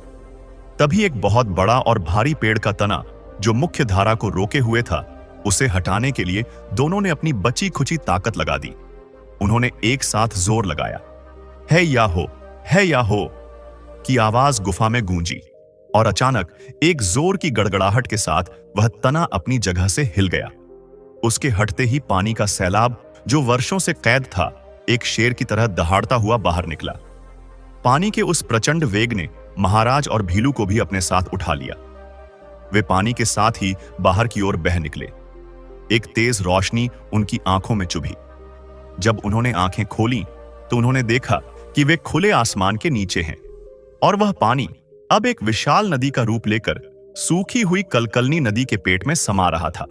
तभी एक बहुत बड़ा और भारी पेड़ का तना, जो मुख्य धारा को रोके हुए था, उसे हटाने के लिए दोनों ने अपनी बची खुची ताकत लगा दी। उन्होंने एक साथ जोर लगाया। है या हो की आवाज गुफा में गूंजी, और अचानक एक जोर की गड़गड़ाहट के साथ वह तना अपनी जगह से हिल गया। उसके हटते ही पानी का सैलाब, जो वर्षों से कैद था, एक शेर की तरह दहाड़ता हुआ बाहर निकला। पानी के उस प्रचंड वेग ने महाराज और भीलू को भी अपने साथ उठा लिया। वे पानी के साथ ही बाहर की ओर बह निकले। एक तेज रोशनी उनकी आंखों में चुभी। जब उन्होंने आंखें खोलीं तो उन्होंने देखा कि वे खुले आसमान के नीचे हैं, और वह पानी अब एक विशाल नदी का रूप लेकर सूखी हुई कलकलनी नदी के पेट में समा रहा था।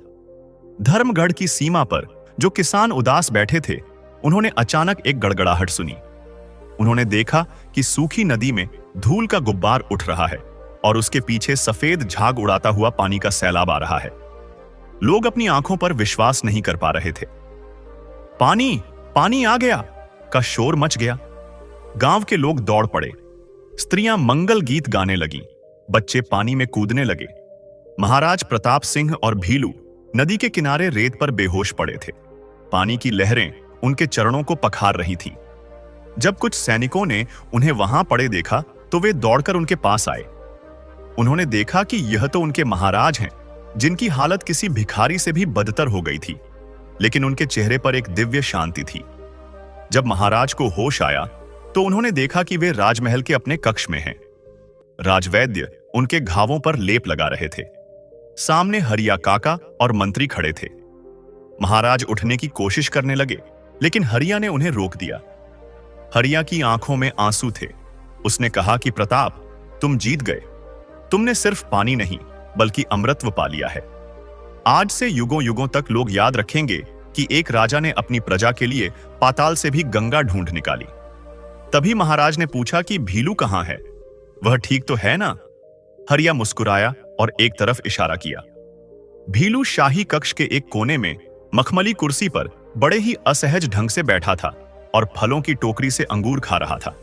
धर्मगढ़ की सीमा पर जो किसान उदास बैठे थे, उन्होंने अचानक एक गड़गड़ाहट सुनी। उन्होंने देखा कि सूखी नदी में धूल का गुब्बार उठ रहा है और उसके पीछे सफेद झाग उड़ाता हुआ पानी का सैलाब आ रहा है। लोग अपनी आंखों पर विश्वास नहीं कर पा रहे थे। पानी पानी आ गया का शोर मच गया। गांव के लोग दौड़ पड़े। स्त्रियां मंगल गीत गाने लगीं। बच्चे पानी में कूदने लगे। महाराज प्रताप सिंह और भीलू नदी के किनारे रेत पर बेहोश पड़े थे। पानी की लहरें उनके चरणों को पखार रही थीं। जब कुछ सैनिकों ने उन्हें वहां पड़े देखा तो वे दौड़कर उनके पास आए। उन्होंने देखा कि यह तो उनके महाराज हैं, जिनकी हालत किसी भिखारी से भी बदतर हो गई थी, लेकिन उनके चेहरे पर एक दिव्य शांति थी। जब महाराज को होश आया तो उन्होंने देखा कि वे राजमहल के अपने कक्ष में हैं। राजवैद्य उनके घावों पर लेप लगा रहे थे। सामने हरिया काका और मंत्री खड़े थे। महाराज उठने की कोशिश करने लगे, लेकिन हरिया ने उन्हें रोक दिया। हरिया की आंखों में आंसू थे। उसने कहा कि प्रताप, तुम जीत गए। तुमने सिर्फ पानी नहीं बल्कि अमृतत्व पा लिया है। आज से युगों युगों तक लोग याद रखेंगे कि एक राजा ने अपनी प्रजा के लिए पाताल से भी गंगा ढूंढ निकाली। तभी महाराज ने पूछा कि भीलू कहां है? वह ठीक तो है ना? हरिया मुस्कुराया और एक तरफ इशारा किया। भीलू शाही कक्ष के एक कोने में मखमली कुर्सी पर बड़े ही असहज ढंग से बैठा था और फलों की टोकरी से अंगूर खा रहा था।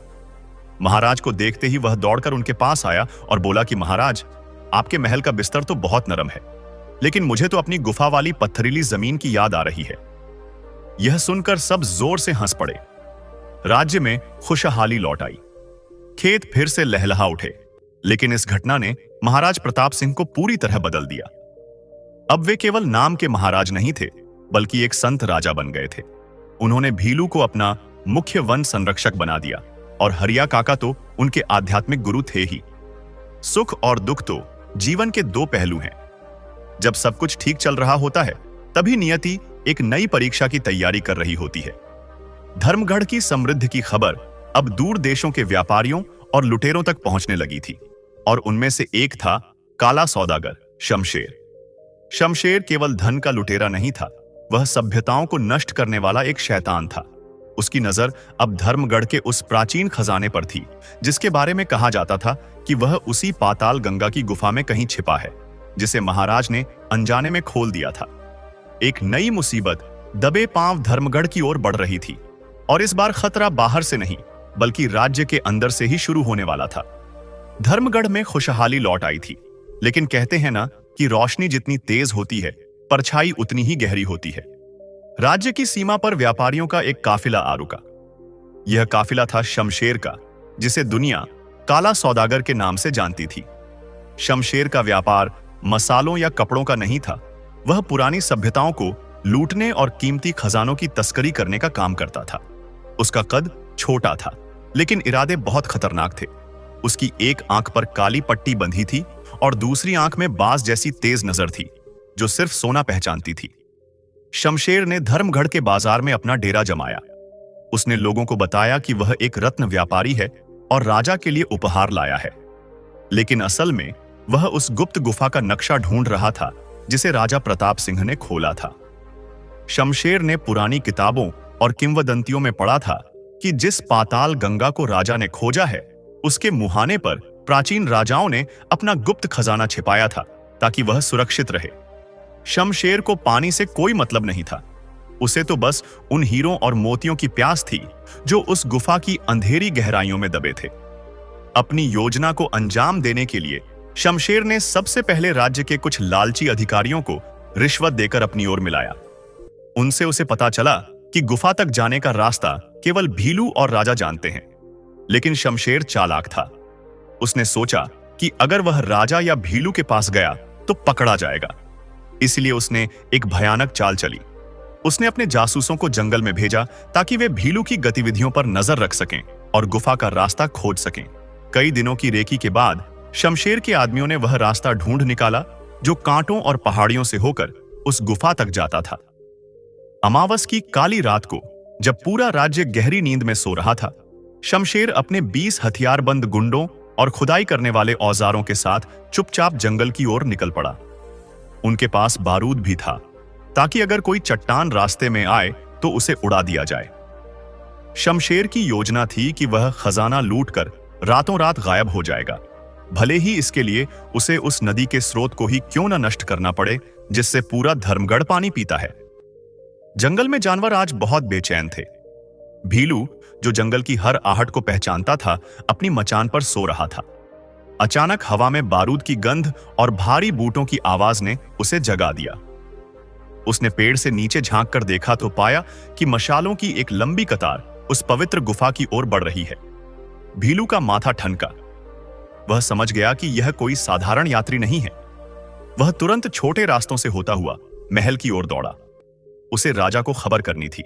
महाराज को देखते ही वह दौड़कर उनके पास आया और बोला कि महाराज, आपके महल का बिस्तर तो बहुत नरम है, लेकिन मुझे तो अपनी गुफा वाली पत्थरीली जमीन की याद आ रही है। यह सुनकर सब जोर से हंस पड़े। राज्य में खुशहाली लौट आई। खेत फिर से लहलहा उठे। लेकिन इस घटना ने महाराज प्रताप सिंह को पूरी तरह बदल दिया। अब वे केवल नाम के महाराज नहीं थे, बल्कि एक संत राजा बन गए थे। उन्होंने भीलू को अपना मुख्य वन संरक्षक बना दिया और हरिया काका तो उनके आध्यात्मिक गुरु थे ही। सुख और दुख तो जीवन के दो पहलू हैं। जब सब कुछ ठीक चल रहा होता है, तभी नियति एक नई परीक्षा की तैयारी कर रही होती है। धर्मगढ़ की समृद्धि की खबर अब दूर देशों के व्यापारियों और लुटेरों तक पहुंचने लगी थी, और उनमें से एक था काला सौदागर शमशेर। शमशेर केवल धन का लुटेरा नहीं था, वह सभ्यताओं को नष्ट करने वाला एक शैतान था। उसकी नजर अब धर्मगढ़ के उस प्राचीन खजाने पर थी, जिसके बारे में कहा जाता था कि वह उसी पाताल गंगा की गुफा में कहीं छिपा है, जिसे महाराज ने अनजाने में खोल दिया था। एक नई मुसीबत दबे पांव धर्मगढ़ की ओर बढ़ रही थी, और इस बार खतरा बाहर से नहीं बल्कि राज्य के अंदर से ही शुरू होने वाला था। धर्मगढ़ में खुशहाली लौट आई थी, लेकिन कहते हैं ना कि रोशनी जितनी तेज होती है, परछाई उतनी ही गहरी होती है। राज्य की सीमा पर व्यापारियों का एक काफिला आ रुका। यह काफिला था शमशेर का, जिसे दुनिया काला सौदागर के नाम से जानती थी। शमशेर का व्यापार मसालों या कपड़ों का नहीं था, वह पुरानी सभ्यताओं को लूटने और कीमती खजानों की तस्करी करने का काम करता था। उसका कद छोटा था, लेकिन इरादे बहुत खतरनाक थे। उसकी एक आंख पर काली पट्टी बंधी थी और दूसरी आंख में बाज जैसी तेज नजर थी, जो सिर्फ सोना पहचानती थी। शमशेर ने धर्मगढ़ के बाजार में अपना डेरा जमाया। उसने लोगों को बताया कि वह एक रत्न व्यापारी है और राजा के लिए उपहार लाया है, लेकिन असल में वह उस गुप्त गुफा का नक्शा ढूंढ रहा था जिसे राजा प्रताप सिंह ने खोला था। शमशेर ने पुरानी किताबों और किंवदंतियों में पढ़ा था कि जिस पाताल गंगा को राजा ने खोजा है, उसके मुहाने पर प्राचीन राजाओं ने अपना गुप्त खजाना छिपाया था ताकि वह सुरक्षित रहे। शमशेर को पानी से कोई मतलब नहीं था, उसे तो बस उन हीरों और मोतियों की प्यास थी जो उस गुफा की अंधेरी गहराइयों में दबे थे। अपनी योजना को अंजाम देने के लिए शमशेर ने सबसे पहले राज्य के कुछ लालची अधिकारियों को रिश्वत देकर अपनी ओर मिलाया। उनसे उसे पता चला कि गुफा तक जाने का रास्ता केवल भीलू और राजा जानते हैं, लेकिन शमशेर चालाक था। उसने सोचा कि अगर वह राजा या भीलू के पास गया तो पकड़ा जाएगा, इसलिए उसने एक भयानक चाल चली। उसने अपने जासूसों को जंगल में भेजा ताकि वे भीलू की गतिविधियों पर नजर रख सकें और गुफा का रास्ता खोज सकें। कई दिनों की रेकी के बाद शमशेर के आदमियों ने वह रास्ता ढूंढ निकाला जो कांटों और पहाड़ियों से होकर उस गुफा तक जाता था। अमावस की काली रात को जब पूरा राज्य गहरी नींद में सो रहा था, शमशेर अपने 20 हथियारबंद गुंडों और खुदाई करने वाले औजारों के साथ चुपचाप जंगल की ओर निकल पड़ा। उनके पास बारूद भी था ताकि अगर कोई चट्टान रास्ते में आए तो उसे उड़ा दिया जाए। शमशेर की योजना थी कि वह खजाना लूटकर रातों रात गायब हो जाएगा, भले ही इसके लिए उसे उस नदी के स्रोत को ही क्यों न नष्ट करना पड़े जिससे पूरा धर्मगढ़ पानी पीता है। जंगल में जानवर आज बहुत बेचैन थे। भीलू, जो जंगल की हर आहट को पहचानता था, अपनी मचान पर सो रहा था। अचानक हवा में बारूद की गंध और भारी बूटों की आवाज ने उसे जगा दिया। उसने पेड़ से नीचे झांक कर देखा तो पाया कि मशालों की एक लंबी कतार उस पवित्र गुफा की ओर बढ़ रही है। भीलू का माथा ठनका। वह समझ गया कि यह कोई साधारण यात्री नहीं है। वह तुरंत छोटे रास्तों से होता हुआ महल की ओर दौड़ा। उसे राजा को खबर करनी थी।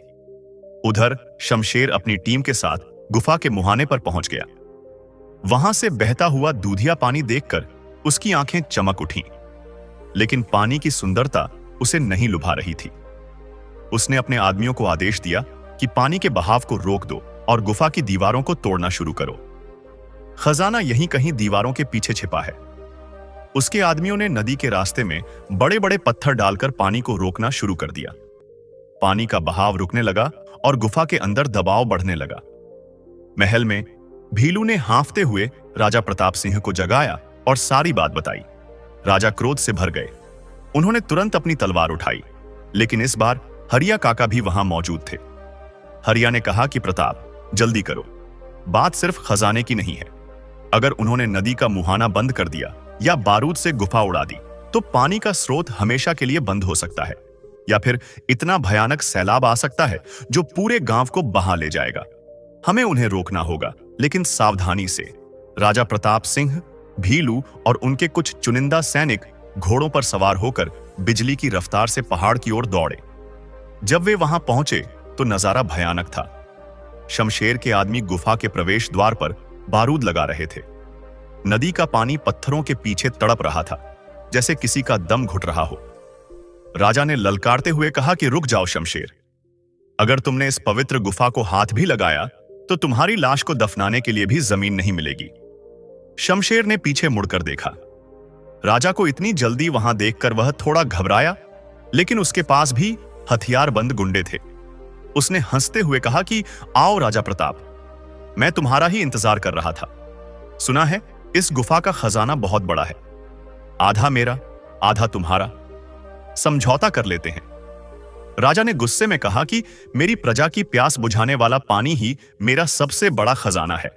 उधर शमशेर अपनी टीम के साथ गुफा के मुहाने पर पहुंच गया। वहां से बहता हुआ दूधिया पानी देखकर उसकी आंखें चमक उठीं, लेकिन पानी की सुंदरता उसे नहीं लुभा रही थी। उसने अपने आदमियों को आदेश दिया कि पानी के बहाव को रोक दो और गुफा की दीवारों को तोड़ना शुरू करो। खजाना यहीं कहीं दीवारों के पीछे छिपा है। उसके आदमियों ने नदी के रास्ते में बड़े बड़े पत्थर डालकर पानी को रोकना शुरू कर दिया। पानी का बहाव रुकने लगा और गुफा के अंदर दबाव बढ़ने लगा। महल में भीलू ने हांफते हुए राजा प्रताप सिंह को जगाया और सारी बात बताई। राजा क्रोध से भर गए। उन्होंने तुरंत अपनी तलवार उठाई, लेकिन इस बार हरिया काका भी वहां मौजूद थे। हरिया ने कहा कि प्रताप, जल्दी करो, बात सिर्फ खजाने की नहीं है। अगर उन्होंने नदी का मुहाना बंद कर दिया या बारूद से गुफा उड़ा दी तो पानी का स्रोत हमेशा के लिए बंद हो सकता है, या फिर इतना भयानक सैलाब आ सकता है जो पूरे गांव को बहा ले जाएगा। हमें उन्हें रोकना होगा, लेकिन सावधानी से। राजा प्रताप सिंह, भीलू और उनके कुछ चुनिंदा सैनिक घोड़ों पर सवार होकर बिजली की रफ्तार से पहाड़ की ओर दौड़े। जब वे वहां पहुंचे तो नजारा भयानक था। शमशेर के आदमी गुफा के प्रवेश द्वार पर बारूद लगा रहे थे। नदी का पानी पत्थरों के पीछे तड़प रहा था, जैसे किसी का दम घुट रहा हो। राजा ने ललकारते हुए कहा कि रुक जाओ शमशेर, अगर तुमने इस पवित्र गुफा को हाथ भी लगाया तो तुम्हारी लाश को दफनाने के लिए भी जमीन नहीं मिलेगी। शमशेर ने पीछे मुड़कर देखा। राजा को इतनी जल्दी वहां देखकर वह थोड़ा घबराया, लेकिन उसके पास भी हथियारबंद गुंडे थे। उसने हंसते हुए कहा कि आओ राजा प्रताप, मैं तुम्हारा ही इंतजार कर रहा था। सुना है इस गुफा का खजाना बहुत बड़ा है, आधा मेरा आधा तुम्हारा, समझौता कर लेते हैं। राजा ने गुस्से में कहा कि मेरी प्रजा की प्यास बुझाने वाला पानी ही मेरा सबसे बड़ा खजाना है।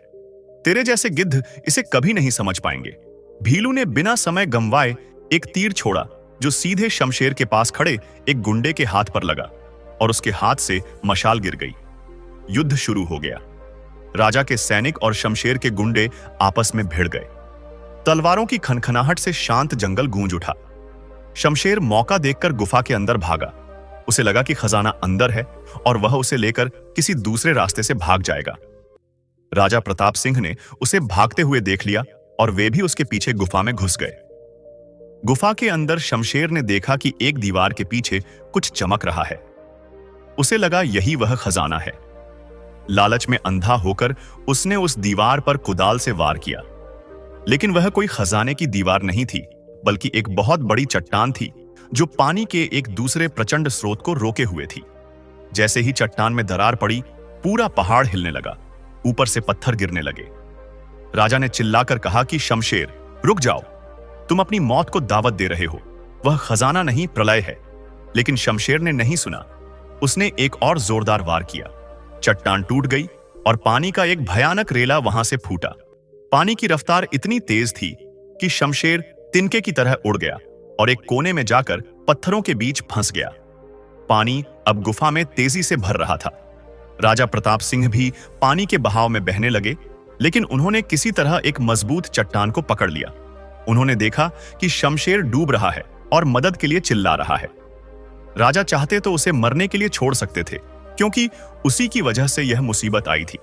तेरे जैसे गिद्ध इसे कभी नहीं समझ पाएंगे। भीलू ने बिना समय गंवाए एक तीर छोड़ा, जो सीधे शमशेर के पास खड़े एक गुंडे के हाथ पर लगा और उसके हाथ से मशाल गिर गई। युद्ध शुरू हो गया। राजा के सैनिक और शमशेर के गुंडे आपस में भिड़ गए। तलवारों की खनखनाहट से शांत जंगल गूंज उठा। शमशेर मौका देखकर गुफा के अंदर भागा। उसे लगा कि खजाना अंदर है और वह उसे लेकर किसी दूसरे रास्ते से भाग जाएगा। राजा प्रताप सिंह ने उसे भागते हुए देख लिया और वे भी उसके पीछे गुफा में घुस गए। गुफा के अंदर शमशेर ने देखा कि एक दीवार के पीछे कुछ चमक रहा है। उसे लगा यही वह खजाना है। लालच में अंधा होकर उसने उस दीवार पर कुदाल से वार किया, लेकिन वह कोई खजाने की दीवार नहीं थी, बल्कि एक बहुत बड़ी चट्टान थी जो पानी के एक दूसरे प्रचंड स्रोत को रोके हुए थी। जैसे ही चट्टान में दरार पड़ी, पूरा पहाड़ हिलने लगा, ऊपर से पत्थर गिरने लगे। राजा ने चिल्लाकर कहा कि शमशेर रुक जाओ, तुम अपनी मौत को दावत दे रहे हो। वह खजाना नहीं, प्रलय है। लेकिन शमशेर ने नहीं सुना। उसने एक और जोरदार वार किया। चट्टान टूट गई और पानी का एक भयानक रेला वहां से फूटा। पानी की रफ्तार इतनी तेज थी कि शमशेर तिनके की तरह उड़ गया और एक कोने में जाकर पत्थरों के बीच फंस गया। पानी अब गुफा में तेजी से भर रहा था। राजा प्रताप सिंह भी पानी के बहाव में बहने लगे, लेकिन उन्होंने किसी तरह एक मजबूत चट्टान को पकड़ लिया। उन्होंने देखा कि शमशेर डूब रहा है और मदद के लिए चिल्ला रहा है। राजा चाहते तो उसे मरने के लिए छोड़ सकते थे, क्योंकि उसी की वजह से यह मुसीबत आई थी।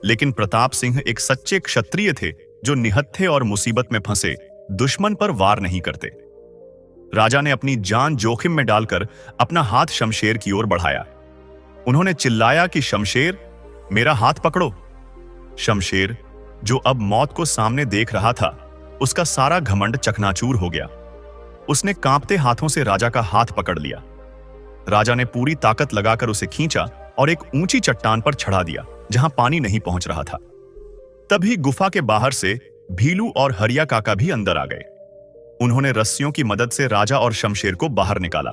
लेकिन प्रताप सिंह एक सच्चे क्षत्रिय थे जो निहत्थे और मुसीबत में फंसे दुश्मन पर वार नहीं करते। राजा ने अपनी जान जोखिम में डालकर अपना हाथ शमशेर की ओर बढ़ाया। उन्होंने चिल्लाया कि शमशेर, मेरा हाथ पकड़ो। शमशेर, जो अब मौत को सामने देख रहा था, उसका सारा घमंड चकनाचूर हो गया। उसने कांपते हाथों से राजा का हाथ पकड़ लिया। राजा ने पूरी ताकत लगाकर उसे खींचा और एक ऊंची चट्टान पर चढ़ा दिया, जहां पानी नहीं पहुंच रहा था। तभी गुफा के बाहर से भीलू और हरिया काका भी अंदर आ गए। उन्होंने रस्सियों की मदद से राजा और शमशेर को बाहर निकाला।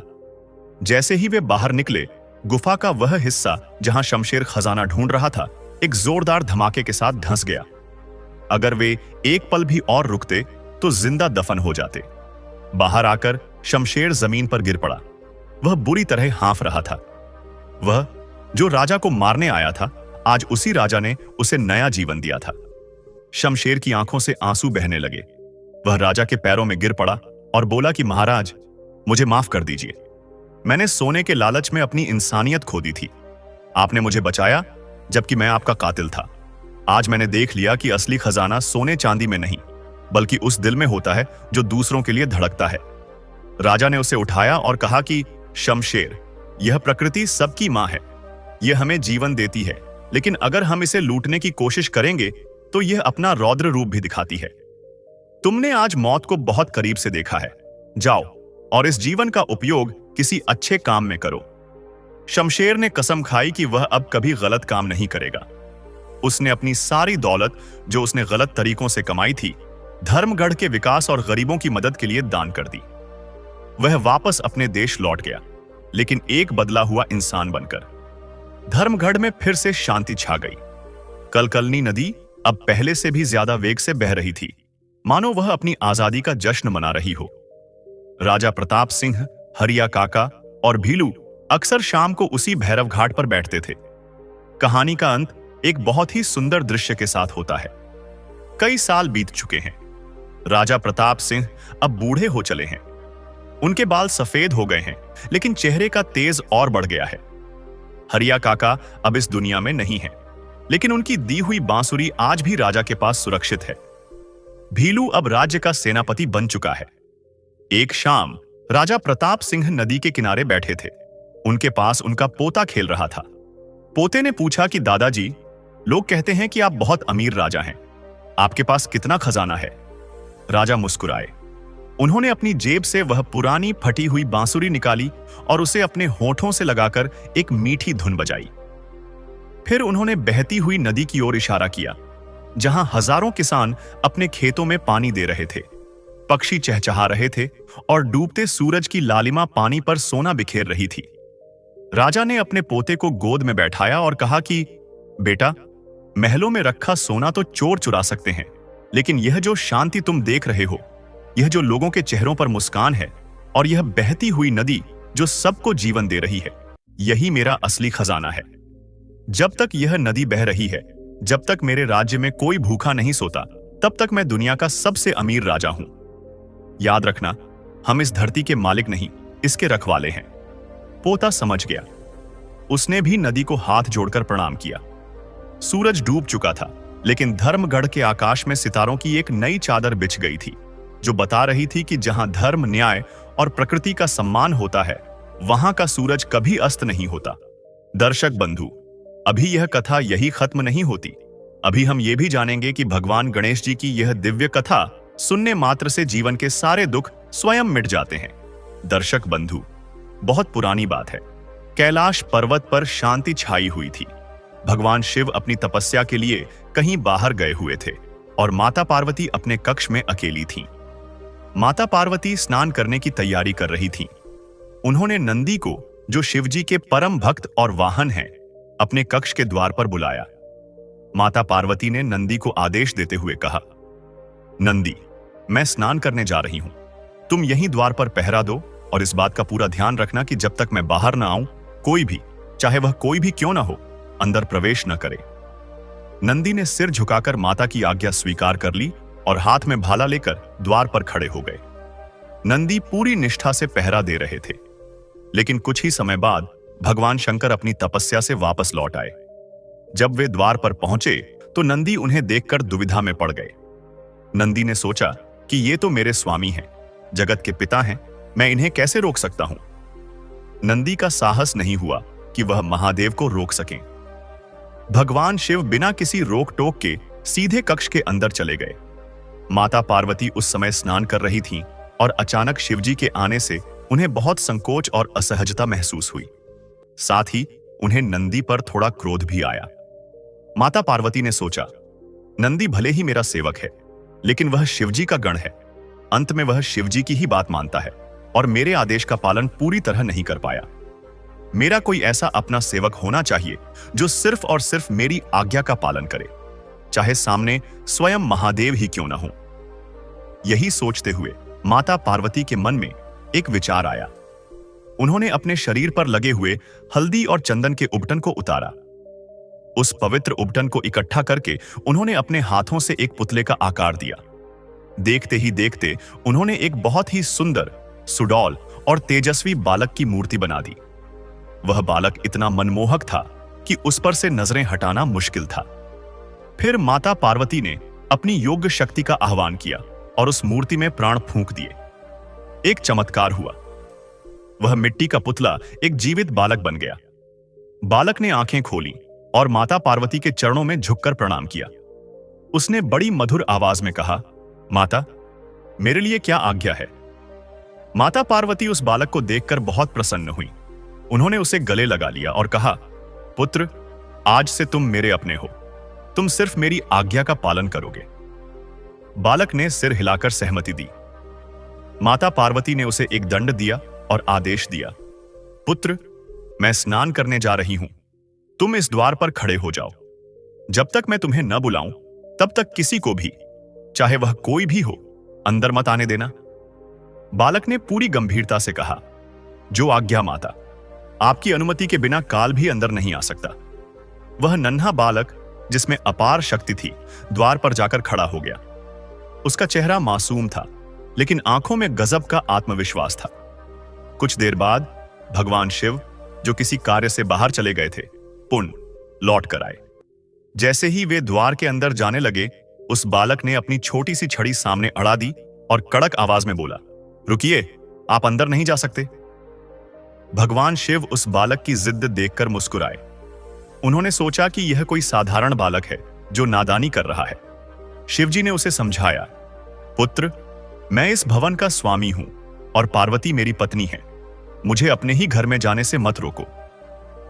जैसे ही वे बाहर निकले, गुफा का वह हिस्सा जहां शमशेर खजाना ढूंढ रहा था, एक जोरदार धमाके के साथ धंस गया। अगर वे एक पल भी और रुकते तो जिंदा दफन हो जाते। बाहर आकर शमशेर जमीन पर गिर पड़ा। वह बुरी तरह हाँफ रहा था। वह जो राजा को मारने आया था, आज उसी राजा ने उसे नया जीवन दिया था। शमशेर की आंखों से आंसू बहने लगे। वह राजा के पैरों में गिर पड़ा और बोला कि महाराज, मुझे माफ कर दीजिए। मैंने सोने के लालच में अपनी इंसानियत खो दी थी। आपने मुझे बचाया जबकि मैं आपका कातिल था। आज मैंने देख लिया कि असली खजाना सोने चांदी में नहीं, बल्कि उस दिल में होता है जो दूसरों के लिए धड़कता है। राजा ने उसे उठाया और कहा कि शमशेर, यह प्रकृति सबकी मां है। यह हमें जीवन देती है, लेकिन अगर हम इसे लूटने की कोशिश करेंगे तो यह अपना रौद्र रूप भी दिखाती है। तुमने आज मौत को बहुत करीब से देखा है। जाओ और इस जीवन का उपयोग किसी अच्छे काम में करो। शमशेर ने कसम खाई कि वह अब कभी गलत काम नहीं करेगा। उसने अपनी सारी दौलत, जो उसने गलत तरीकों से कमाई थी, धर्मगढ़ के विकास और गरीबों की मदद के लिए दान कर दी। वह वापस अपने देश लौट गया, लेकिन एक बदला हुआ इंसान बनकर। धर्मगढ़ में फिर से शांति छा गई। कलकलनी नदी अब पहले से भी ज्यादा वेग से बह रही थी, मानो वह अपनी आजादी का जश्न मना रही हो। राजा प्रताप सिंह, हरिया काका और भीलू अक्सर शाम को उसी भैरव घाट पर बैठते थे। कहानी का अंत एक बहुत ही सुंदर दृश्य के साथ होता है। कई साल बीत चुके हैं। राजा प्रताप सिंह अब बूढ़े हो चले हैं। उनके बाल सफेद हो गए हैं, लेकिन चेहरे का तेज और बढ़ गया है। हरिया काका अब इस दुनिया में नहीं है, लेकिन उनकी दी हुई बांसुरी आज भी राजा के पास सुरक्षित है। भीलू अब राज्य का सेनापति बन चुका है। एक शाम राजा प्रताप सिंह नदी के किनारे बैठे थे। उनके पास उनका पोता खेल रहा था। पोते ने पूछा कि दादाजी, लोग कहते हैं कि आप बहुत अमीर राजा हैं, आपके पास कितना खजाना है? राजा मुस्कुराए। उन्होंने अपनी जेब से वह पुरानी फटी हुई बांसुरी निकाली और उसे अपने होठों से लगाकर एक मीठी धुन बजाई। फिर उन्होंने बहती हुई नदी की ओर इशारा किया, जहां हजारों किसान अपने खेतों में पानी दे रहे थे, पक्षी चहचहा रहे थे और डूबते सूरज की लालिमा पानी पर सोना बिखेर रही थी। राजा ने अपने पोते को गोद में बैठाया और कहा कि बेटा, महलों में रखा सोना तो चोर चुरा सकते हैं, लेकिन यह जो शांति तुम देख रहे हो, यह जो लोगों के चेहरों पर मुस्कान है और यह बहती हुई नदी जो सबको जीवन दे रही है, यही मेरा असली खजाना है। जब तक यह नदी बह रही है, जब तक मेरे राज्य में कोई भूखा नहीं सोता, तब तक मैं दुनिया का सबसे अमीर राजा हूं। याद रखना, हम इस धरती के मालिक नहीं, इसके रखवाले हैं। पोता समझ गया। उसने भी नदी को हाथ जोड़कर प्रणाम किया। सूरज डूब चुका था, लेकिन धर्मगढ़ के आकाश में सितारों की एक नई चादर बिछ गई थी, जो बता रही थी कि जहां धर्म, न्याय और प्रकृति का सम्मान होता है, वहां का सूरज कभी अस्त नहीं होता। दर्शक बंधु, अभी यह कथा यही खत्म नहीं होती। अभी हम ये भी जानेंगे कि भगवान गणेश जी की यह दिव्य कथा सुनने मात्र से जीवन के सारे दुख स्वयं मिट जाते हैं। दर्शक बंधु, बहुत पुरानी बात है। कैलाश पर्वत पर शांति छाई हुई थी। भगवान शिव अपनी तपस्या के लिए कहीं बाहर गए हुए थे और माता पार्वती अपने कक्ष में अकेली थीं। माता पार्वती स्नान करने की तैयारी कर रही थीं। उन्होंने नंदी को, जो शिवजी के परम भक्त और वाहन हैं, अपने कक्ष के द्वार पर बुलाया। माता पार्वती ने नंदी को आदेश देते हुए कहा, नंदी, मैं स्नान करने जा रही हूं, तुम यहीं द्वार पर पहरा दो और इस बात का पूरा ध्यान रखना कि जब तक मैं बाहर ना आऊं, कोई भी, चाहे वह कोई भी क्यों ना हो, अंदर प्रवेश न करे। नंदी ने सिर झुकाकर माता की आज्ञा स्वीकार कर ली और हाथ में भाला लेकर द्वार पर खड़े हो गए। नंदी पूरी निष्ठा से पहरा दे रहे थे, लेकिन कुछ ही समय बाद भगवान शंकर अपनी तपस्या से वापस लौट आए। जब वे द्वार पर पहुंचे तो नंदी उन्हें देखकर दुविधा में पड़ गए। नंदी ने सोचा कि ये तो मेरे स्वामी हैं, जगत के पिता हैं, मैं इन्हें कैसे रोक सकता हूं। नंदी का साहस नहीं हुआ कि वह महादेव को रोक सकें। भगवान शिव बिना किसी रोक टोक के सीधे कक्ष के अंदर चले गए। माता पार्वती उस समय स्नान कर रही थीं और अचानक शिवजी के आने से उन्हें बहुत संकोच और असहजता महसूस हुई। साथ ही उन्हें नंदी पर थोड़ा क्रोध भी आया। माता पार्वती ने सोचा, नंदी भले ही मेरा सेवक है, लेकिन वह शिवजी का गण है। अंत में वह शिवजी की ही बात मानता है और मेरे आदेश का पालन पूरी तरह नहीं कर पाया। मेरा कोई ऐसा अपना सेवक होना चाहिए जो सिर्फ और सिर्फ मेरी आज्ञा का पालन करे, चाहे सामने स्वयं महादेव ही क्यों ना हो। यही सोचते हुए माता पार्वती के मन में एक विचार आया। उन्होंने अपने शरीर पर लगे हुए हल्दी और चंदन के उबटन को उतारा। उस पवित्र उबटन को इकट्ठा करके उन्होंने अपने हाथों से एक पुतले का आकार दिया। देखते ही देखते उन्होंने एक बहुत ही सुंदर, सुडौल और तेजस्वी बालक की मूर्ति बना दी। वह बालक इतना मनमोहक था कि उस पर से नजरें हटाना मुश्किल था। फिर माता पार्वती ने अपनी योग्य शक्ति का आह्वान किया और उस मूर्ति में प्राण फूंक दिए। एक चमत्कार हुआ। वह मिट्टी का पुतला एक जीवित बालक बन गया। बालक ने आंखें खोली और माता पार्वती के चरणों में झुककर प्रणाम किया। उसने बड़ी मधुर आवाज में कहा, माता, मेरे लिए क्या आज्ञा है? माता पार्वती उस बालक को देखकर बहुत प्रसन्न हुई। उन्होंने उसे गले लगा लिया और कहा, पुत्र, आज से तुम मेरे अपने हो। तुम सिर्फ मेरी आज्ञा का पालन करोगे। बालक ने सिर हिलाकर सहमति दी। माता पार्वती ने उसे एक दंड दिया और आदेश दिया, पुत्र, मैं स्नान करने जा रही हूं, तुम इस द्वार पर खड़े हो जाओ। जब तक मैं तुम्हें न बुलाऊं, तब तक किसी को भी, चाहे वह कोई भी हो, अंदर मत आने देना। बालक ने पूरी गंभीरता से कहा, जो आज्ञा माता, आपकी अनुमति के बिना काल भी अंदर नहीं आ सकता। वह नन्हा बालक, जिसमें अपार शक्ति थी, द्वार पर जाकर खड़ा हो गया। उसका चेहरा मासूम था, लेकिन आंखों में गजब का आत्मविश्वास था। कुछ देर बाद भगवान शिव, जो किसी कार्य से बाहर चले गए थे, पुनः लौट कर आए। जैसे ही वे द्वार के अंदर जाने लगे, उस बालक ने अपनी छोटी सी छड़ी सामने अड़ा दी और कड़क आवाज में बोला, रुकिए, आप अंदर नहीं जा सकते। भगवान शिव उस बालक की जिद देखकर मुस्कुराए। उन्होंने सोचा कि यह कोई साधारण बालक है जो नादानी कर रहा है। शिवजी ने उसे समझाया, पुत्र, मैं इस भवन का स्वामी हूं और पार्वती मेरी पत्नी है। मुझे अपने ही घर में जाने से मत रोको।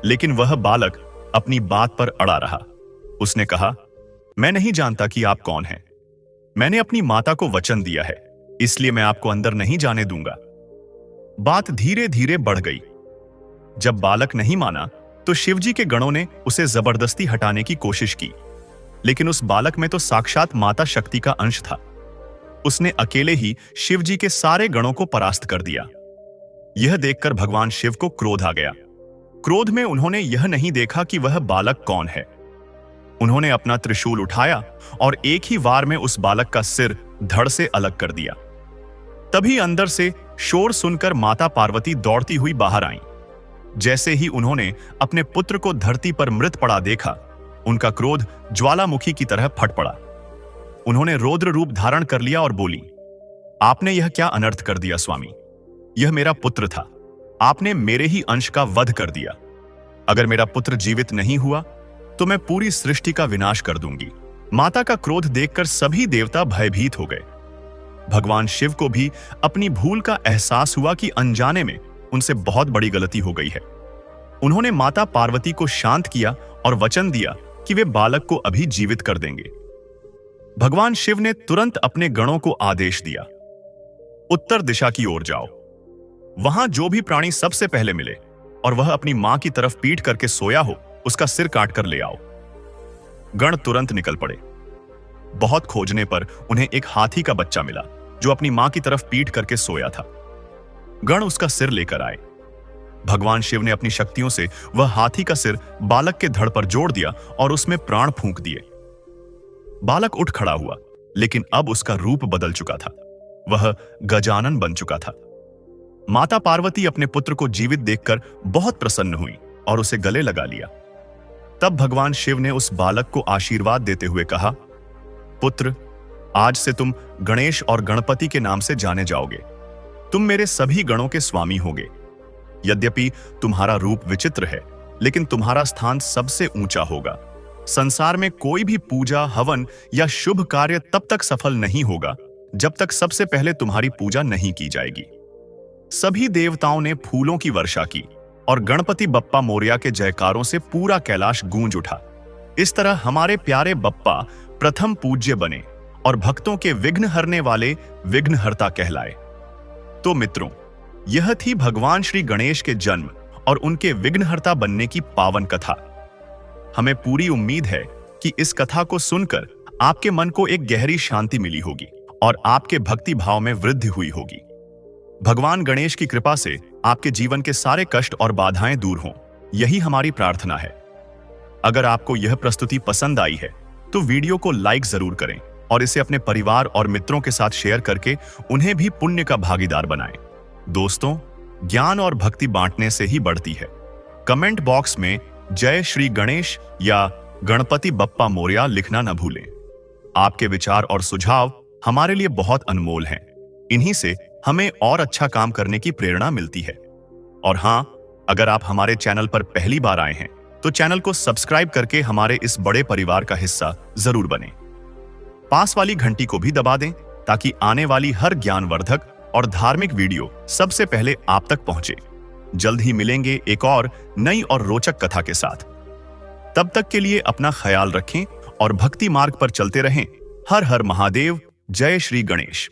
लेकिन वह बालक अपनी बात पर अड़ा रहा। उसने कहा, मैं नहीं जानता कि आप कौन हैं। मैंने अपनी माता को वचन दिया है, इसलिए मैं आपको अंदर नहीं जाने दूंगा। बात धीरे धीरे बढ़ गई। जब बालक नहीं माना तो शिवजी के गणों ने उसे जबरदस्ती हटाने की कोशिश की, लेकिन उस बालक में तो साक्षात माता शक्ति का अंश था। उसने अकेले ही शिवजी के सारे गणों को परास्त कर दिया। यह देखकर भगवान शिव को क्रोध आ गया। क्रोध में उन्होंने यह नहीं देखा कि वह बालक कौन है। उन्होंने अपना त्रिशूल उठाया और एक ही वार में उस बालक का सिर धड़ से अलग कर दिया। तभी अंदर से शोर सुनकर माता पार्वती दौड़ती हुई बाहर आईं। जैसे ही उन्होंने अपने पुत्र को धरती पर मृत पड़ा देखा, उनका क्रोध ज्वालामुखी की तरह फट पड़ा। उन्होंने रौद्र रूप धारण कर लिया और बोली, आपने यह क्या अनर्थ कर दिया स्वामी? यह मेरा पुत्र था। आपने मेरे ही अंश का वध कर दिया। अगर मेरा पुत्र जीवित नहीं हुआ तो मैं पूरी सृष्टि का विनाश कर दूंगी। माता का क्रोध देखकर सभी देवता भयभीत हो गए। भगवान शिव को भी अपनी भूल का एहसास हुआ कि अनजाने में उनसे बहुत बड़ी गलती हो गई है। उन्होंने माता पार्वती को शांत किया और वचन दिया कि वे बालक को अभी जीवित कर देंगे। भगवान शिव ने तुरंत अपने गणों को आदेश दिया, उत्तर दिशा की ओर जाओ। वहां जो भी प्राणी सबसे पहले मिले और वह अपनी मां की तरफ पीठ करके सोया हो, उसका सिर काट कर ले आओ। गण तुरंत निकल पड़े। बहुत खोजने पर उन्हें एक हाथी का बच्चा मिला जो अपनी मां की तरफ पीठ करके सोया था। गण उसका सिर लेकर आए। भगवान शिव ने अपनी शक्तियों से वह हाथी का सिर बालक के धड़ पर जोड़ दिया और उसमें प्राण फूंक दिए। बालक उठ खड़ा हुआ, लेकिन अब उसका रूप बदल चुका था। वह गजानन बन चुका था। माता पार्वती अपने पुत्र को जीवित देखकर बहुत प्रसन्न हुई और उसे गले लगा लिया। तब भगवान शिव ने उस बालक को आशीर्वाद देते हुए कहा, पुत्र, आज से तुम गणेश और गणपति के नाम से जाने जाओगे। तुम मेरे सभी गणों के स्वामी होगे। यद्यपि तुम्हारा रूप विचित्र है, लेकिन तुम्हारा स्थान सबसे ऊंचा होगा। संसार में कोई भी पूजा, हवन या शुभ कार्य तब तक सफल नहीं होगा जब तक सबसे पहले तुम्हारी पूजा नहीं की जाएगी। सभी देवताओं ने फूलों की वर्षा की और गणपति बप्पा मोरया के जयकारों से पूरा कैलाश गूंज उठा। इस तरह हमारे प्यारे बप्पा प्रथम पूज्य बने और भक्तों के विघ्न हरने वाले विघ्नहर्ता कहलाए। तो मित्रों, यह थी भगवान श्री गणेश के जन्म और उनके विघ्नहर्ता बनने की पावन कथा। हमें पूरी उम्मीद है कि इस कथा को सुनकर आपके मन को एक गहरी शांति मिली होगी और आपके भक्ति भाव में वृद्धि हुई होगी। भगवान गणेश की कृपा से आपके जीवन के सारे कष्ट और बाधाएं दूर हों, यही हमारी प्रार्थना है। अगर आपको यह प्रस्तुति पसंद आई है तो वीडियो को लाइक जरूर करें और इसे अपने परिवार और मित्रों के साथ शेयर करके उन्हें भी पुण्य का भागीदार बनाएं। दोस्तों, ज्ञान और भक्ति बांटने से ही बढ़ती है। कमेंट बॉक्स में जय श्री गणेश या गणपति बप्पा मोरया लिखना न भूलें। आपके विचार और सुझाव हमारे लिए बहुत अनमोल हैं। इन्हीं से हमें और अच्छा काम करने की प्रेरणा मिलती है। और हां, अगर आप हमारे चैनल पर पहली बार आए हैं तो चैनल को सब्सक्राइब करके हमारे इस बड़े परिवार का हिस्सा जरूर बनें। पास वाली घंटी को भी दबा दें ताकि आने वाली हर ज्ञानवर्धक और धार्मिक वीडियो सबसे पहले आप तक पहुंचे। जल्द ही मिलेंगे एक और नई और रोचक कथा के साथ। तब तक के लिए अपना ख्याल रखें और भक्ति मार्ग पर चलते रहें। हर हर महादेव। जय श्री गणेश।